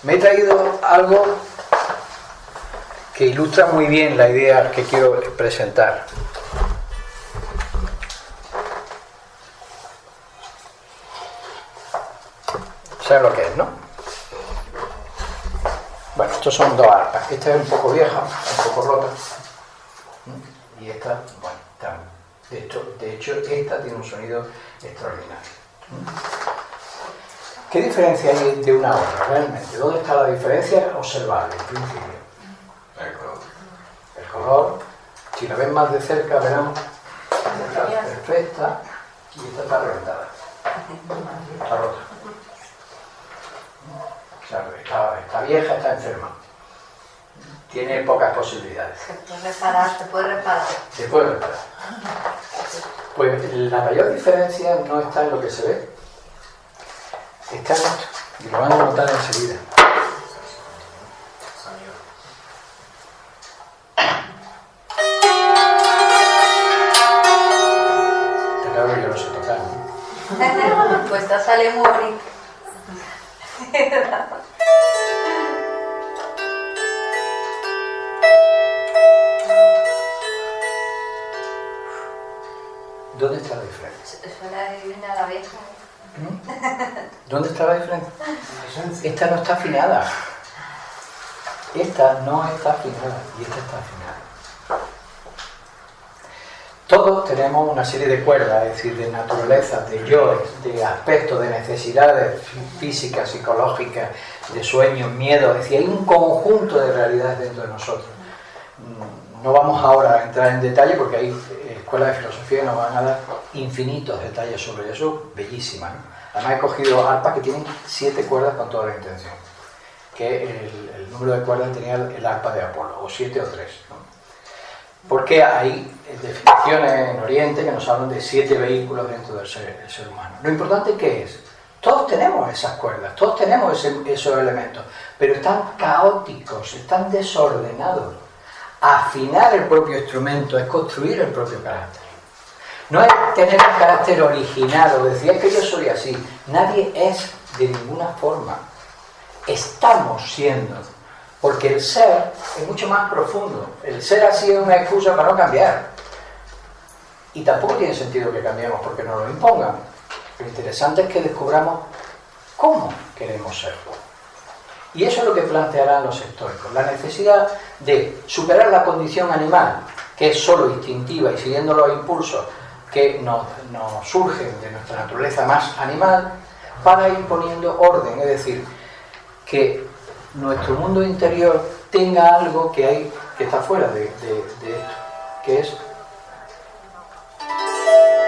Me he traído algo que ilustra muy bien la idea que quiero presentar. ¿Saben lo que es, no? Bueno, estos son dos arpas. Esta es un poco vieja, un poco rota. Y esta, bueno, de hecho, esta tiene un sonido extraordinario. ¿Qué diferencia hay de una a otra realmente? ¿Dónde está la diferencia observable en principio? El color. Si la ven más de cerca verán que está perfecta y esta está reventada. Está rota. O sea, está vieja, está enferma. Tiene pocas posibilidades. Se puede reparar. Se puede reparar. Pues la mayor diferencia no está en lo que se ve. Está en esto. Y lo van a notar enseguida. Está claro que yo no sé tocar, ¿no? Pues esta sale muy bonita. ¿Dónde está la diferencia? Suena divina la vieja. ¿Dónde está la diferencia? Esta no está afinada. Esta no está afinada y esta está afinada. todos tenemos una serie de cuerdas, es decir, de naturalezas, de yoes, de aspectos, de necesidades físicas, psicológicas, de sueños, miedos, es decir, hay un conjunto de realidades dentro de nosotros. No vamos ahora a entrar en detalle porque hay escuelas de filosofía que nos van a dar infinitos detalles sobre eso, bellísimas, ¿no? Además he cogido arpas que tienen 7 cuerdas con toda la intención, que el número de cuerdas tenía el arpa de Apolo, o 7 o 3, ¿no? Porque hay definiciones en Oriente que nos hablan de 7 vehículos dentro del ser humano. Lo importante que es, todos tenemos esas cuerdas, todos tenemos esos elementos, pero están caóticos, están desordenados. Afinar el propio instrumento es construir el propio carácter. No es tener un carácter original o decir, es que yo soy así. Nadie es de ninguna forma. Estamos siendo. Porque el ser es mucho más profundo. El ser así es una excusa para no cambiar. Y tampoco tiene sentido que cambiemos porque nos lo impongan. Lo interesante es que descubramos cómo queremos ser. Y eso es lo que plantearán los estoicos. La necesidad de superar la condición animal, que es solo instintiva y siguiendo los impulsos que nos surgen de nuestra naturaleza más animal, para ir poniendo orden. Es decir, que nuestro mundo interior tenga algo que está fuera de esto, que es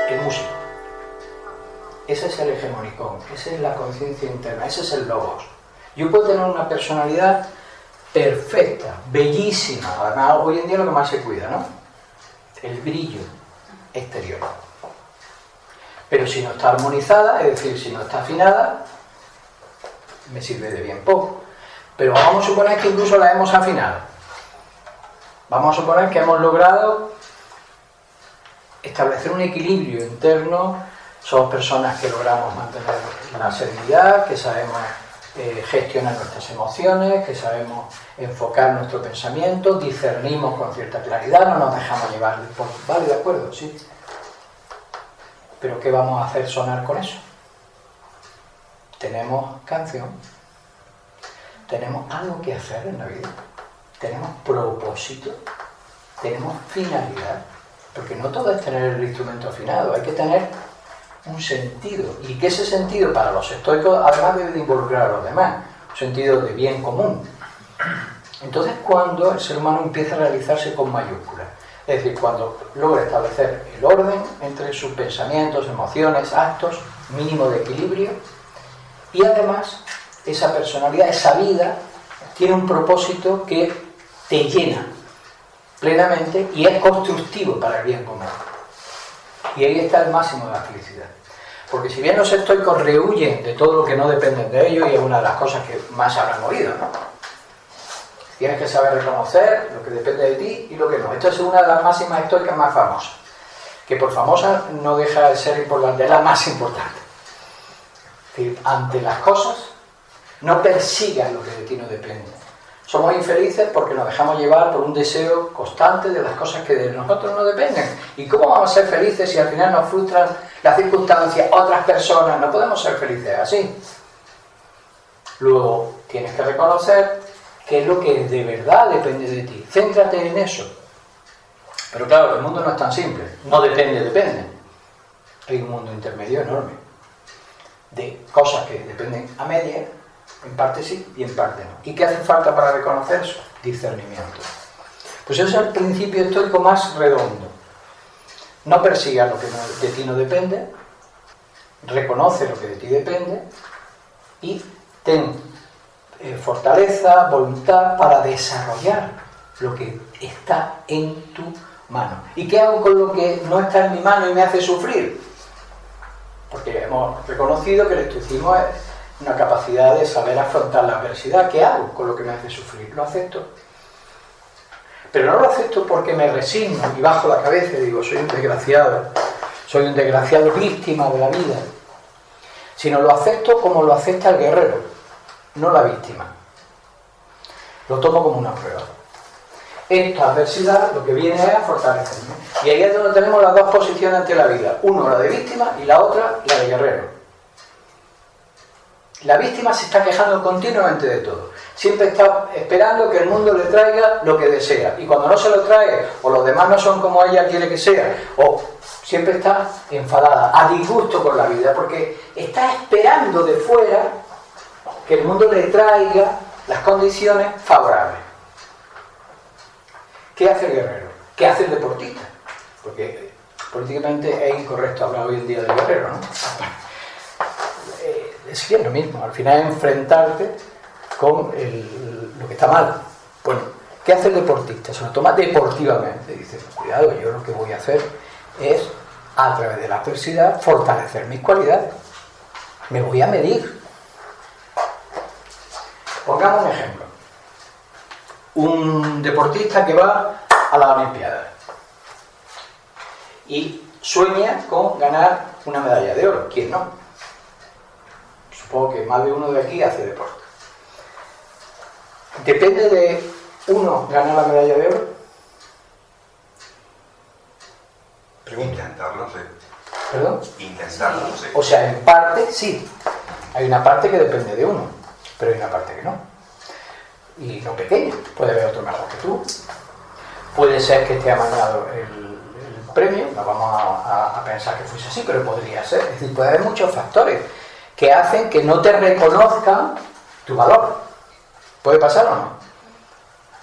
el músico. Ese es el hegemonicón, esa es la conciencia interna, ese es el logos. Yo puedo tener una personalidad perfecta, bellísima, además hoy en día lo que más se cuida, ¿no? El brillo exterior. Pero si no está armonizada, es decir, si no está afinada, me sirve de bien poco. Pero vamos a suponer que incluso la hemos afinado. Vamos a suponer que hemos logrado establecer un equilibrio interno. Somos personas que logramos mantener la serenidad, que sabemos gestionar nuestras emociones, que sabemos enfocar nuestro pensamiento, discernimos con cierta claridad, no nos dejamos llevar por... Vale, de acuerdo, sí. Pero ¿qué vamos a hacer sonar con eso? Tenemos canción, tenemos algo que hacer en la vida, tenemos propósito, tenemos finalidad, porque no todo es tener el instrumento afinado, hay que tener un sentido, y que ese sentido para los estoicos además debe de involucrar a los demás, un sentido de bien común. Entonces, cuando el ser humano empieza a realizarse con mayúsculas, es decir, cuando logra establecer el orden entre sus pensamientos, emociones, actos, mínimo de equilibrio, y además esa personalidad, esa vida, tiene un propósito que te llena plenamente y es constructivo para el bien común. Y ahí está el máximo de la felicidad. Porque si bien los estoicos rehuyen de todo lo que no depende de ellos, y es una de las cosas que más habrán oído, ¿no? Tienes que saber reconocer lo que depende de ti y lo que no. Esta es una de las máximas estoicas más famosas, que por famosa no deja de ser importante, es la más importante. Es decir, ante las cosas, no persigas lo que de ti no depende. Somos infelices porque nos dejamos llevar por un deseo constante de las cosas que de nosotros no dependen. ¿Y cómo vamos a ser felices si al final nos frustran las circunstancias, otras personas? No podemos ser felices así. Luego, tienes que reconocer qué es lo que de verdad depende de ti. Céntrate en eso. Pero claro, el mundo no es tan simple. No depende. Hay un mundo intermedio enorme de cosas que dependen a media. En parte sí y en parte no. ¿Y qué hace falta para reconocer eso? Discernimiento. Pues ese es el principio estoico más redondo. No persigas lo que de ti no depende, reconoce lo que de ti depende y ten fortaleza, voluntad para desarrollar lo que está en tu mano. ¿Y qué hago con lo que no está en mi mano y me hace sufrir? Porque hemos reconocido que el estoicismo es una capacidad de saber afrontar la adversidad. ¿Qué hago con lo que me hace sufrir? Lo acepto. Pero no lo acepto porque me resigno y bajo la cabeza y digo, soy un desgraciado víctima de la vida. Sino lo acepto como lo acepta el guerrero, no la víctima. Lo tomo como una prueba. Esta adversidad lo que viene es a fortalecerme. Y ahí es donde tenemos las dos posiciones ante la vida. Uno, la de víctima, y la otra, la de guerrero. La víctima se está quejando continuamente de todo. Siempre está esperando que el mundo le traiga lo que desea. Y cuando no se lo trae, o los demás no son como ella quiere que sea, o siempre está enfadada, a disgusto con la vida, porque está esperando de fuera que el mundo le traiga las condiciones favorables. ¿Qué hace el guerrero? ¿Qué hace el deportista? Porque políticamente es incorrecto hablar hoy en día del guerrero, ¿no? Es bien lo mismo, al final es enfrentarte con lo que está mal. Bueno, ¿qué hace el deportista? Se lo toma deportivamente. Dice, cuidado, yo lo que voy a hacer es, a través de la adversidad, fortalecer mis cualidades. Me voy a medir. Pongamos un ejemplo. Un deportista que va a la Olimpiada y sueña con ganar una medalla de oro. ¿Quién no? Supongo que más de uno de aquí hace deporte. ¿Depende de uno ganar la medalla de oro? Pregunta. Intentarlo, sí. ¿Perdón? Intentarlo, sí. O sea, en parte sí. Hay una parte que depende de uno, pero hay una parte que no. Y no pequeña. Puede haber otro mejor que tú. Puede ser que esté amañado el premio. No vamos a pensar que fuese así, pero podría ser. Es decir, puede haber muchos factores que hacen que no te reconozcan tu valor. ¿Puede pasar o no?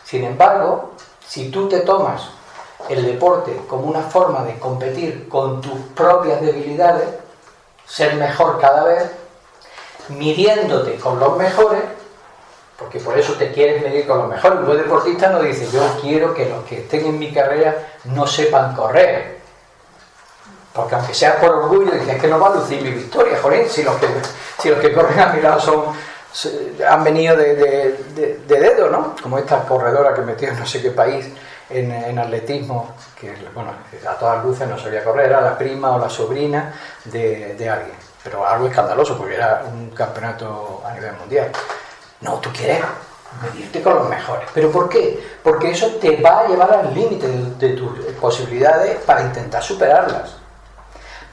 Sin embargo, si tú te tomas el deporte como una forma de competir con tus propias debilidades, ser mejor cada vez, midiéndote con los mejores, porque por eso te quieres medir con los mejores. Un buen deportista no dice, yo quiero que los que estén en mi carrera no sepan correr. Porque aunque sea por orgullo, dice, es que no va a lucir mi victoria, joder, si los que corren a mi lado han venido de dedo, ¿no? Como esta corredora que metió en no sé qué país en atletismo, que bueno, a todas luces no sabía correr, era la prima o la sobrina de alguien. Pero algo escandaloso, porque era un campeonato a nivel mundial. No, tú quieres medirte con los mejores. ¿Pero por qué? Porque eso te va a llevar al límite de tus posibilidades para intentar superarlas.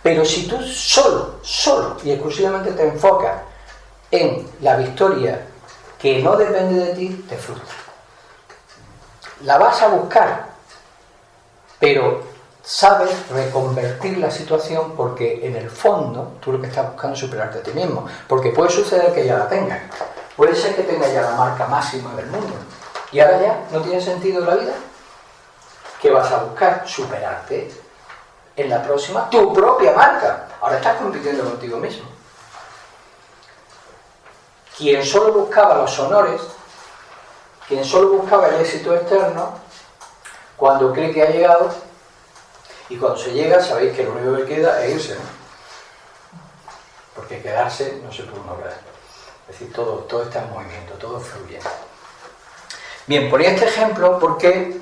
Pero si tú solo y exclusivamente te enfocas en la victoria que no depende de ti, te frustra. La vas a buscar, pero sabes reconvertir la situación, porque en el fondo tú lo que estás buscando es superarte a ti mismo. Porque puede suceder que ya la tengas. Puede ser que tengas ya la marca máxima del mundo. Y ahora ya no tiene sentido la vida. ¿Qué vas a buscar? Superarte en la próxima, tu propia marca. Ahora estás compitiendo contigo mismo. Quien solo buscaba los honores, quien solo buscaba el éxito externo, cuando cree que ha llegado, y cuando se llega, sabéis que lo único que queda es irse, ¿no? Porque quedarse no se puede lograr. Es decir, todo está en movimiento, todo fluye. Bien, ponía este ejemplo porque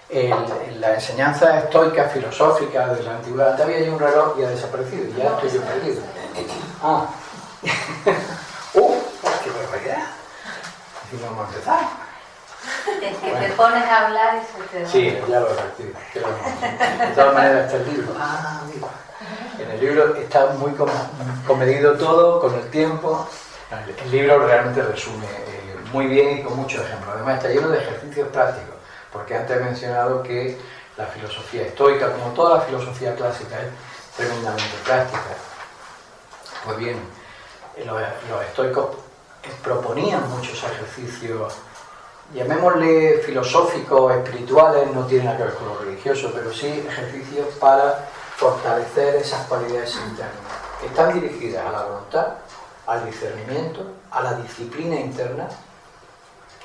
en la enseñanza estoica, filosófica de la antigüedad, antes había yo un reloj y ha desaparecido, y ya estoy yo perdido. ¡Qué barbaridad! Así no vamos a empezar. Es que te pones a hablar y se te da. Sí, ya lo he repetido. De todas maneras está el libro. Mira. En el libro está muy comedido todo, con el tiempo. El libro realmente resume muy bien y con muchos ejemplos. Además está lleno de ejercicios prácticos, porque antes he mencionado que la filosofía estoica, como toda la filosofía clásica, es tremendamente práctica. Pues bien, los estoicos proponían muchos ejercicios, llamémosle filosóficos, espirituales, no tienen nada que ver con lo religioso, pero sí ejercicios para fortalecer esas cualidades internas, que están dirigidas a la voluntad, al discernimiento, a la disciplina interna.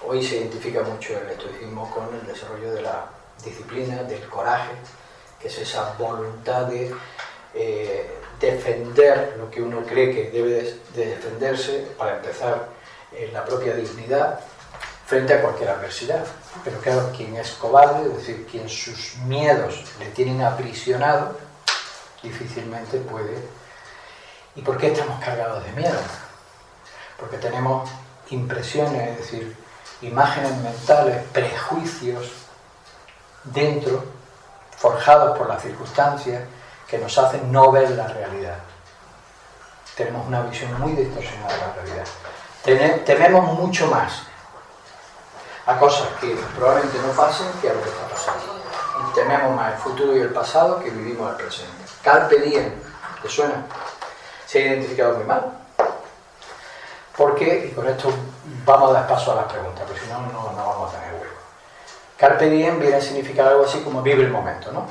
Hoy se identifica mucho el estoicismo con el desarrollo de la disciplina, del coraje, que es esa voluntad de defender lo que uno cree que debe de defenderse, para empezar, la propia dignidad frente a cualquier adversidad. Pero claro, quien es cobarde, es decir, quien sus miedos le tienen aprisionado, difícilmente puede. ¿Y por qué estamos cargados de miedo? Porque tenemos impresiones, es decir, imágenes mentales, prejuicios dentro, forjados por las circunstancias, que nos hacen no ver la realidad. Tenemos una visión muy distorsionada de la realidad. Tememos mucho más a cosas que probablemente no pasen que a lo que está pasando. tememos más el futuro y el pasado que vivimos el presente. Carpe diem, ¿te suena? Se ha identificado muy mal. ¿Por qué? Y con esto vamos a dar paso a las preguntas, porque si no, no vamos a tener huevo. Carpe diem viene a significar algo así como vive el momento, ¿no?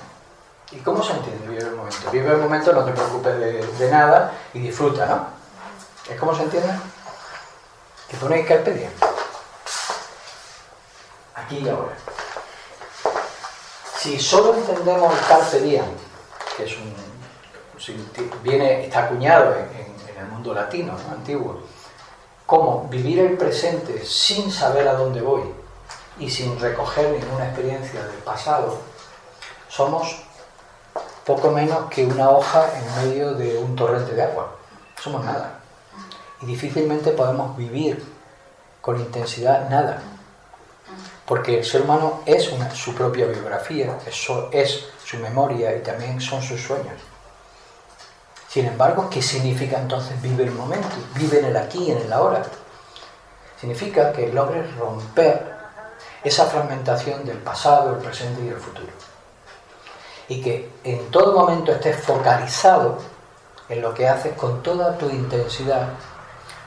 ¿Y cómo se entiende vive el momento? Vive el momento, no te preocupes de nada y disfruta, ¿no? ¿Es cómo se entiende? Que ponéis carpe diem. Aquí y ahora. Si solo entendemos el carpe diem, que es está acuñado en el mundo latino, ¿no? Antiguo, como vivir el presente sin saber a dónde voy y sin recoger ninguna experiencia del pasado, somos poco menos que una hoja en medio de un torrente de agua. Somos nada. Y difícilmente podemos vivir con intensidad nada. Porque el ser humano es su propia biografía, es su memoria y también son sus sueños. Sin embargo, ¿qué significa entonces vive el momento? Vive en el aquí y en el ahora. Significa que logres romper esa fragmentación del pasado, el presente y el futuro. Y que en todo momento estés focalizado en lo que haces con toda tu intensidad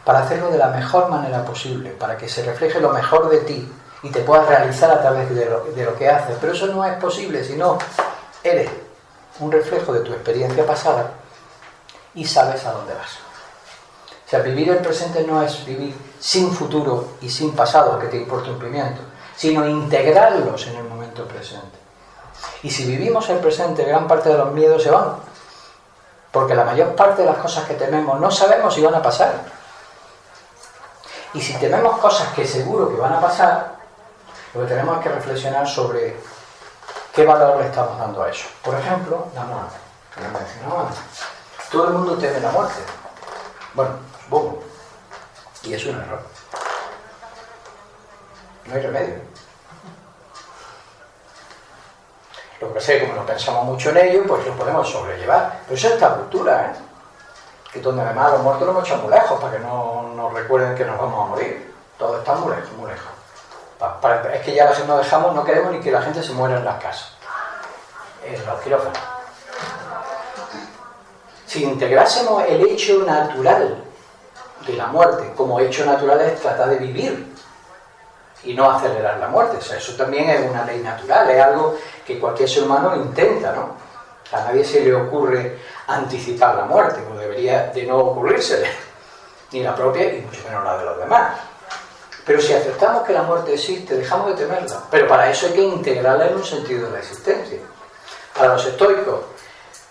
para hacerlo de la mejor manera posible, para que se refleje lo mejor de ti y te puedas realizar a través de lo que haces. Pero eso no es posible si no eres un reflejo de tu experiencia pasada y sabes a dónde vas. O sea, vivir el presente no es vivir sin futuro y sin pasado, que te importa un pimiento, sino integrarlos en el momento presente. Y si vivimos el presente, gran parte de los miedos se van, porque la mayor parte de las cosas que tememos no sabemos si van a pasar. Y si tememos cosas que seguro que van a pasar, lo que tenemos es que reflexionar sobre qué valor le estamos dando a eso. Por ejemplo, la muerte. Todo el mundo teme la muerte. Bueno, supongo. Y es un error. No hay remedio. Lo que sé, como no pensamos mucho en ello, pues lo podemos sobrellevar. Pero eso es esta cultura, ¿eh? Que donde además los muertos los hemos echado muy lejos para que no nos recuerden que nos vamos a morir. Todo está muy lejos, muy lejos. Es que ya no dejamos, no queremos ni que la gente se muera en las casas, en los quirófanos. Si integrásemos el hecho natural de la muerte como hecho natural, es tratar de vivir y no acelerar la muerte. O sea, eso también es una ley natural, es algo que cualquier ser humano intenta, ¿no? A nadie se le ocurre anticipar la muerte, como debería de no ocurrírsele, ni la propia y mucho menos la de los demás. Pero si aceptamos que la muerte existe, dejamos de temerla. Pero para eso hay que integrarla en un sentido de la existencia. Para los estoicos,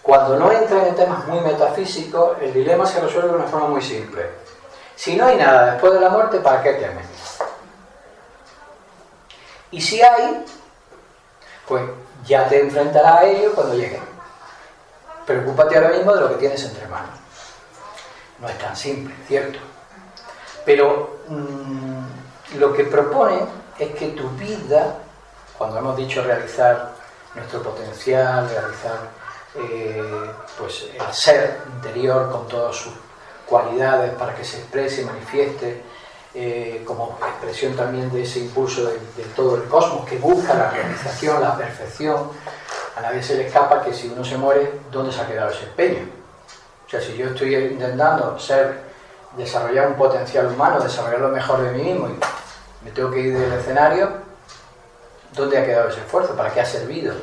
cuando no entran en temas muy metafísicos, el dilema se resuelve de una forma muy simple. Si no hay nada después de la muerte, ¿para qué temer? Y si hay, pues ya te enfrentarás a ello cuando llegue. Preocúpate ahora mismo de lo que tienes entre manos. No es tan simple, ¿cierto? Pero lo que propone es que tu vida, cuando hemos dicho realizar nuestro potencial, realizar pues el ser interior con todas sus cualidades para que se exprese y manifieste, como expresión también de ese impulso de todo el cosmos que busca la realización, la perfección. A nadie se le escapa que si uno se muere, ¿dónde se ha quedado ese empeño? O sea, si yo estoy intentando desarrollar un potencial humano, desarrollar lo mejor de mí mismo y me tengo que ir del escenario, ¿dónde ha quedado ese esfuerzo? ¿Para qué ha servido?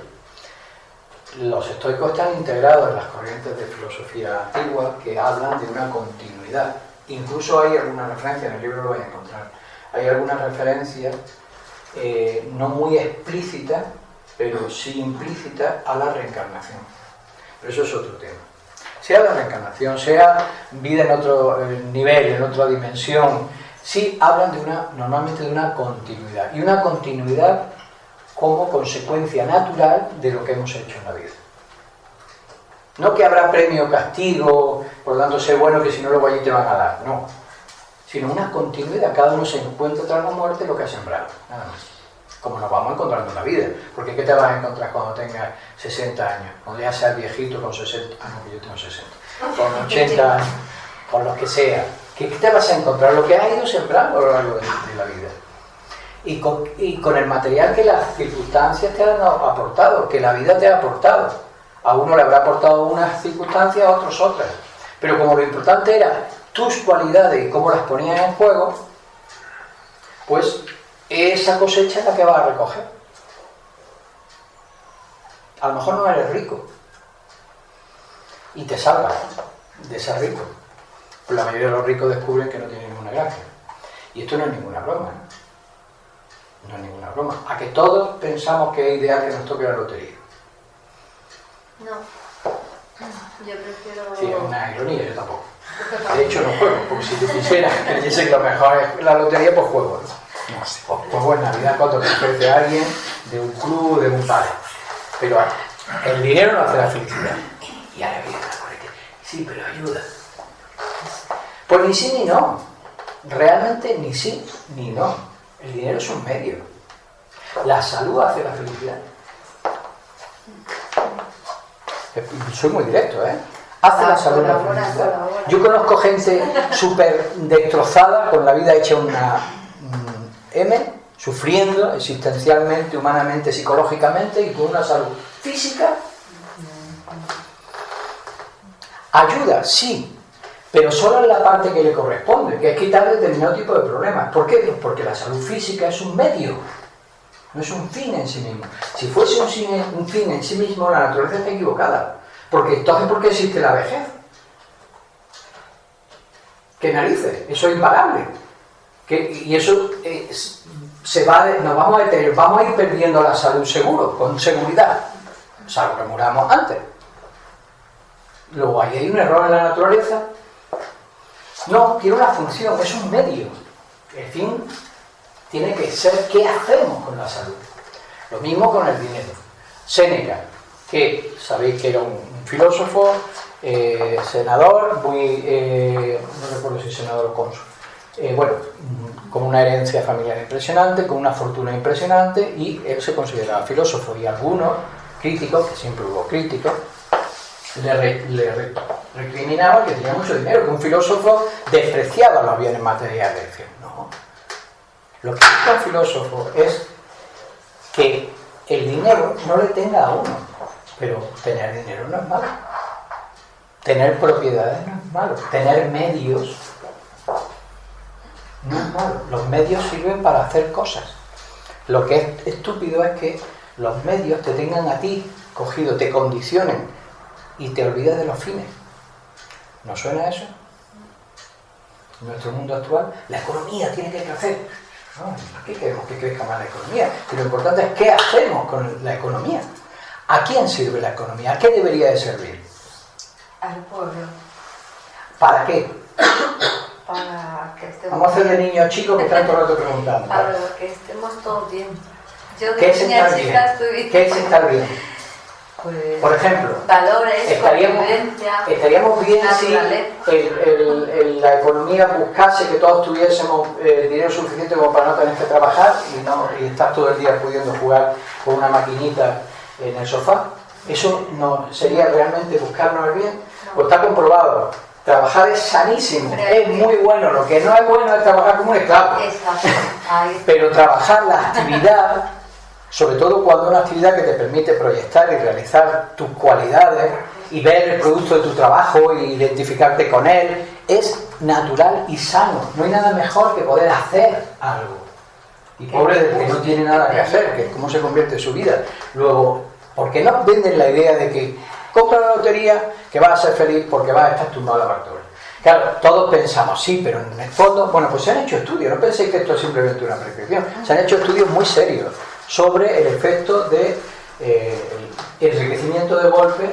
Los estoicos están integrados en las corrientes de filosofía antigua que hablan de una continuidad. Incluso hay alguna referencia, en el libro lo voy a encontrar, hay alguna referencia no muy explícita, pero sí implícita a la reencarnación. Pero eso es otro tema. Sea la reencarnación, sea vida en otro nivel, en otra dimensión, sí hablan normalmente de una continuidad. Y una continuidad como consecuencia natural de lo que hemos hecho en la vida. No que habrá premio o castigo, por lo tanto sé bueno que si no luego allí te van a dar, no. Sino una continuidad, cada uno se encuentra tras la muerte lo que ha sembrado, nada más. Como nos vamos encontrando en la vida. Porque ¿qué te vas a encontrar cuando tengas 60 años? Cuando ya seas viejito con 60, no, que yo tengo 60, con 80 años, con lo que sea. ¿Qué te vas a encontrar? Lo que has ido sembrando a lo largo de la vida. y con el material que las circunstancias te han aportado, que la vida te ha aportado. A uno le habrá aportado unas circunstancias, a otros otras. Pero como lo importante era tus cualidades y cómo las ponías en juego, pues esa cosecha es la que vas a recoger. A lo mejor no eres rico y te salvas de ser rico. Pues la mayoría de los ricos descubren que no tienen ninguna gracia. Y esto no es ninguna broma, ¿no? No es ninguna broma. A que todos pensamos que es ideal que nos toque la lotería. No, yo prefiero... Sí, es una ironía, yo tampoco. De hecho no juego, porque si tú quisieras que yo sé que lo mejor es la lotería, pues juego, ¿no? No sé, pues juego en Navidad cuando te ofrece a alguien de un club, de un bar. Pero el dinero no hace la felicidad. Y ahora viene la política. Sí, pero ayuda. Pues ni sí ni no. Realmente ni sí ni no. El dinero es un medio. La salud hace la felicidad. Soy muy directo, ¿eh? Hace la salud la felicidad. Yo conozco gente súper destrozada, con la vida hecha una M, sufriendo existencialmente, humanamente, psicológicamente, y con una salud física. Ayuda, sí, pero solo en la parte que le corresponde, que es quitar determinado tipo de problemas. ¿Por qué? Porque la salud física es un medio, no es un fin en sí mismo. Si fuese un fin en sí mismo, la naturaleza está equivocada. Porque entonces, ¿por qué existe la vejez? ¿Qué narices? Eso es imparable. Y eso nos vamos a detener, vamos a ir perdiendo la salud seguro, con seguridad, salvo que muramos antes. Luego ahí hay un error en la naturaleza. No, tiene una función, es un medio. El fin tiene que ser qué hacemos con la salud. Lo mismo con el dinero. Séneca, que sabéis que era un filósofo, senador, no recuerdo si senador o cónsul, bueno, con una herencia familiar impresionante, con una fortuna impresionante, y él se consideraba filósofo, y algunos críticos, que siempre hubo críticos, le recriminaban que tenía mucho dinero, que un filósofo despreciaba los bienes materiales. Decían, no, lo que busca un filósofo es que el dinero no le tenga a uno, pero tener dinero no es malo, tener propiedades no es malo, tener medios no es malo. Los medios sirven para hacer cosas. Lo que es estúpido es que los medios te tengan a ti cogido, te condicionen y te olvidas de los fines. ¿No suena eso? En nuestro mundo actual, la economía tiene que crecer. No, ¿para qué queremos que crezca más la economía? Y lo importante es qué hacemos con la economía. ¿A quién sirve la economía? ¿A qué debería de servir? Al pueblo. ¿Para qué? Para que estemos... Vamos a hacer de niños chicos que están todo el rato preguntando. Para que estemos todos bien. Yo ¿Qué de es niña estar chica bien? estuve... ¿Qué es estar bien? Pues, por ejemplo, valores, convivencia, estaríamos bien si la economía buscase que todos tuviésemos dinero suficiente como para no tener que trabajar y estar todo el día pudiendo jugar con una maquinita en el sofá. ¿Eso no sería realmente buscarnos el bien? Pues está comprobado. Trabajar es sanísimo, es muy bueno. Lo que no es bueno es trabajar como un esclavo. Pero trabajar la actividad, sobre todo cuando es una actividad que te permite proyectar y realizar tus cualidades y ver el producto de tu trabajo e identificarte con él, es natural y sano. No hay nada mejor que poder hacer algo. Y pobre del que no tiene nada que hacer, que es cómo se convierte su vida. Luego, ¿por qué no venden la idea de que compra la lotería, que vas a ser feliz porque vas a estar tumbado a la partida? Claro, todos pensamos, sí, pero en el fondo, bueno, pues se han hecho estudios, no penséis que esto es simplemente una prescripción, se han hecho estudios muy serios sobre el efecto de enriquecimiento de golpe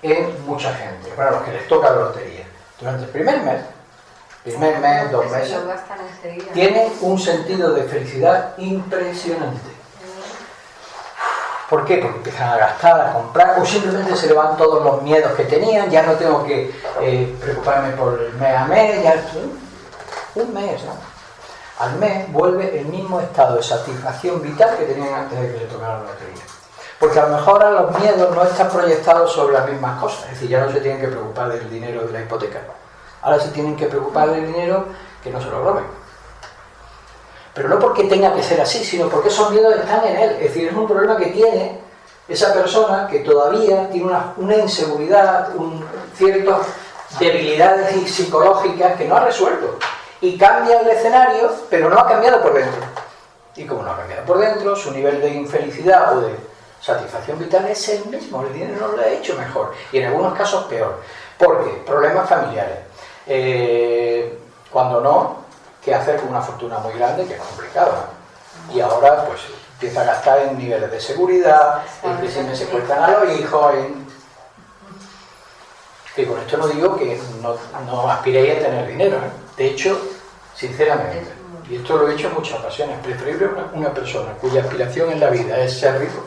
en mucha gente, para los que les toca la lotería. Durante el primer mes, 2 meses, tienen un sentido de felicidad impresionante. ¿Por qué? Porque empiezan a gastar, a comprar, o simplemente se le van todos los miedos que tenían, ya no tengo que preocuparme por el mes a mes, ya un mes, ¿no? Al mes vuelve el mismo estado de satisfacción vital que tenían antes de que le tocara la lotería. Porque a lo mejor ahora los miedos no están proyectados sobre las mismas cosas, es decir, ya no se tienen que preocupar del dinero de la hipoteca, ahora se tienen que preocupar del dinero que no se lo roben. Pero no porque tenga que ser así, sino porque esos miedos están en él. Es decir, es un problema que tiene esa persona que todavía tiene una inseguridad, ciertas debilidades psicológicas que no ha resuelto. Y cambia el escenario, pero no ha cambiado por dentro. Y como no ha cambiado por dentro, su nivel de infelicidad o de satisfacción vital es el mismo. El dinero no lo ha hecho mejor. Y en algunos casos peor. ¿Por qué? Problemas familiares. Cuando no, ¿qué hacer con una fortuna muy grande? Que es complicado, ¿no? Y ahora, pues, empieza a gastar en niveles de seguridad, en que si me secuestran a los hijos, que con esto no digo que no aspiréis a tener dinero, ¿eh? De hecho, sinceramente, y esto lo he hecho en muchas ocasiones, preferible una persona cuya aspiración en la vida es ser rico,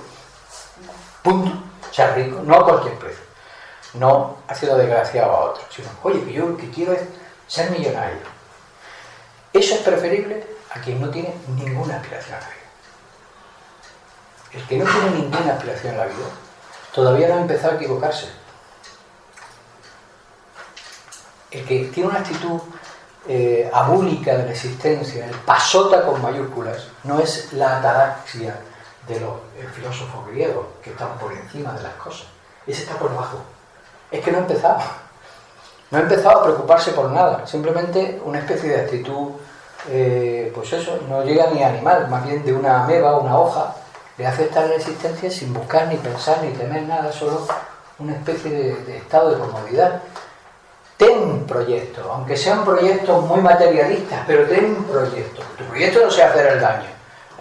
punto, ser rico, no a cualquier precio, no haciendo desgraciado a otros, sino, oye, que yo lo que quiero es ser millonario. Eso es preferible a quien no tiene ninguna aspiración en la vida. El que no tiene ninguna aspiración en la vida todavía no ha empezado a equivocarse. El que tiene una actitud abúlica de la existencia, el pasota con mayúsculas, no es la ataraxia de los filósofos griegos que están por encima de las cosas. Ese está por debajo. Es que no ha empezado. No ha empezado a preocuparse por nada. Simplemente una especie de actitud, pues eso, no llega ni a animal, más bien de una ameba, una hoja, le hace estar en la existencia sin buscar, ni pensar, ni temer nada, solo una especie de estado de comodidad. Ten un proyecto, aunque sean proyectos muy materialistas, pero ten un proyecto. Tu proyecto no sea hacer el daño,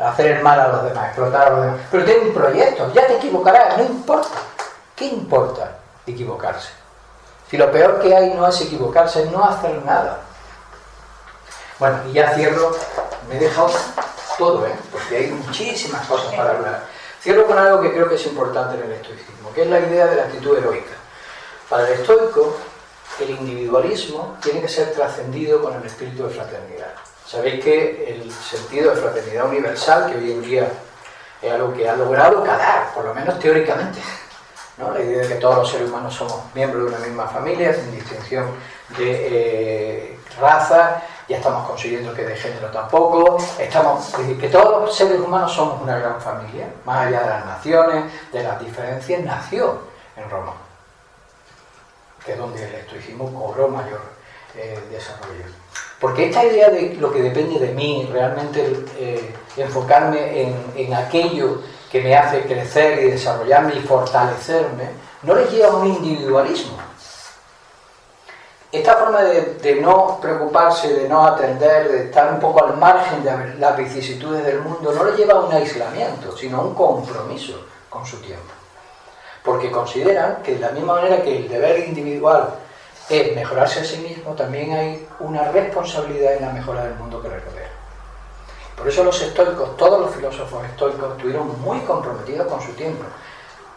hacer el mal a los demás, explotar a los demás, pero ten un proyecto, ya te equivocarás, no importa. ¿Qué importa equivocarse? Si lo peor que hay no es equivocarse, es no hacer nada. Bueno, y ya cierro, me he dejado todo, porque hay muchísimas cosas para hablar. Cierro con algo que creo que es importante en el estoicismo, que es la idea de la actitud heroica. Para el estoico, el individualismo tiene que ser trascendido con el espíritu de fraternidad. Sabéis que el sentido de fraternidad universal, que hoy en día es algo que ha logrado calar, por lo menos teóricamente, ¿no? La idea de que todos los seres humanos somos miembros de una misma familia, sin distinción de raza, ya estamos consiguiendo que de género tampoco, que todos los seres humanos somos una gran familia, más allá de las naciones, de las diferencias, nació en Roma, que es donde el estoicismo cobró mayor desarrollo. Porque esta idea de lo que depende de mí, realmente enfocarme en aquello que me hace crecer y desarrollarme y fortalecerme, no le lleva a un individualismo. Esta forma de no preocuparse, de no atender, de estar un poco al margen de las vicisitudes del mundo, no le lleva a un aislamiento, sino a un compromiso con su tiempo. Porque consideran que de la misma manera que el deber individual es mejorarse a sí mismo, también hay una responsabilidad en la mejora del mundo que le rodea. Por eso los estoicos, todos los filósofos estoicos, estuvieron muy comprometidos con su tiempo,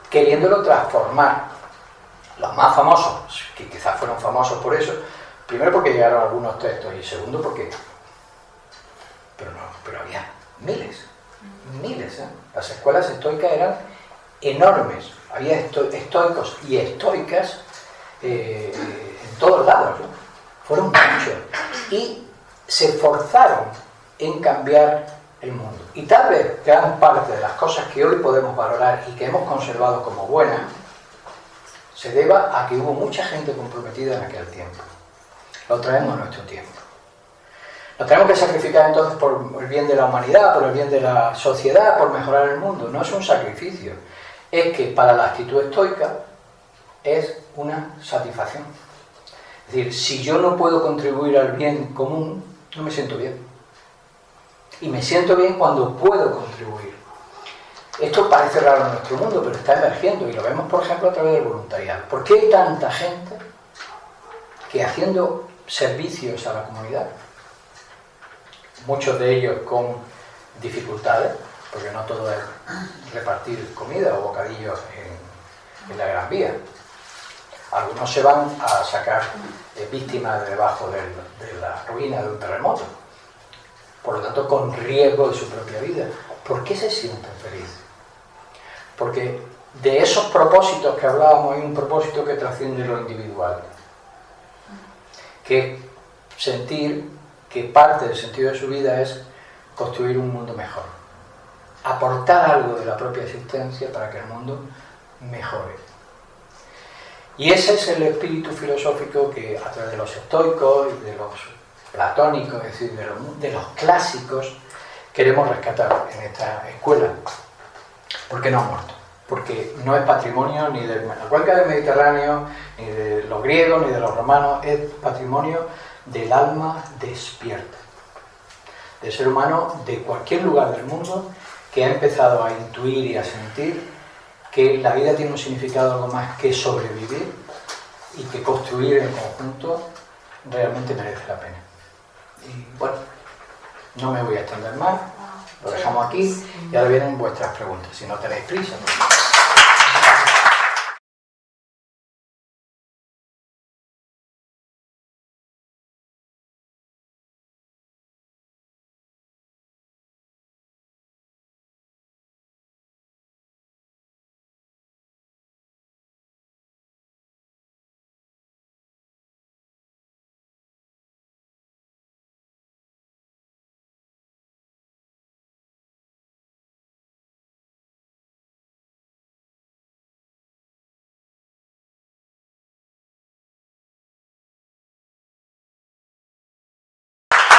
queriéndolo transformar. Los más famosos, que quizás fueron famosos por eso, primero porque llegaron algunos textos y segundo porque... Pero había miles. Las escuelas estoicas eran enormes. Había estoicos y estoicas en todos lados, ¿no? Fueron muchos. Y se esforzaron en cambiar el mundo. Y tal vez gran parte de las cosas que hoy podemos valorar y que hemos conservado como buenas, se deba a que hubo mucha gente comprometida en aquel tiempo. Lo traemos a nuestro tiempo. Nos tenemos que sacrificar entonces por el bien de la humanidad, por el bien de la sociedad, por mejorar el mundo. No es un sacrificio. Es que para la actitud estoica es una satisfacción. Es decir, si yo no puedo contribuir al bien común, no me siento bien. Y me siento bien cuando puedo contribuir. Esto parece raro en nuestro mundo, pero está emergiendo y lo vemos, por ejemplo, a través del voluntariado. ¿Por qué hay tanta gente que haciendo servicios a la comunidad, muchos de ellos con dificultades, porque no todo es repartir comida o bocadillos en la Gran Vía? Algunos se van a sacar víctimas de debajo de la ruina de un terremoto, por lo tanto con riesgo de su propia vida. ¿Por qué se sienten felices? Porque de esos propósitos que hablábamos hay un propósito que trasciende lo individual, que sentir que parte del sentido de su vida es construir un mundo mejor, aportar algo de la propia existencia para que el mundo mejore. Y ese es el espíritu filosófico que a través de los estoicos y de los platónicos, es decir, de los clásicos, queremos rescatar en esta escuela. ¿Por qué no ha muerto? Porque no es patrimonio ni de la cuenca del Mediterráneo, ni de los griegos, ni de los romanos, es patrimonio del alma despierta, del ser humano de cualquier lugar del mundo que ha empezado a intuir y a sentir que la vida tiene un significado algo más que sobrevivir y que construir en conjunto realmente merece la pena. Y bueno, no me voy a extender más, lo dejamos aquí y ahora vienen vuestras preguntas, si no tenéis prisa, ¿no?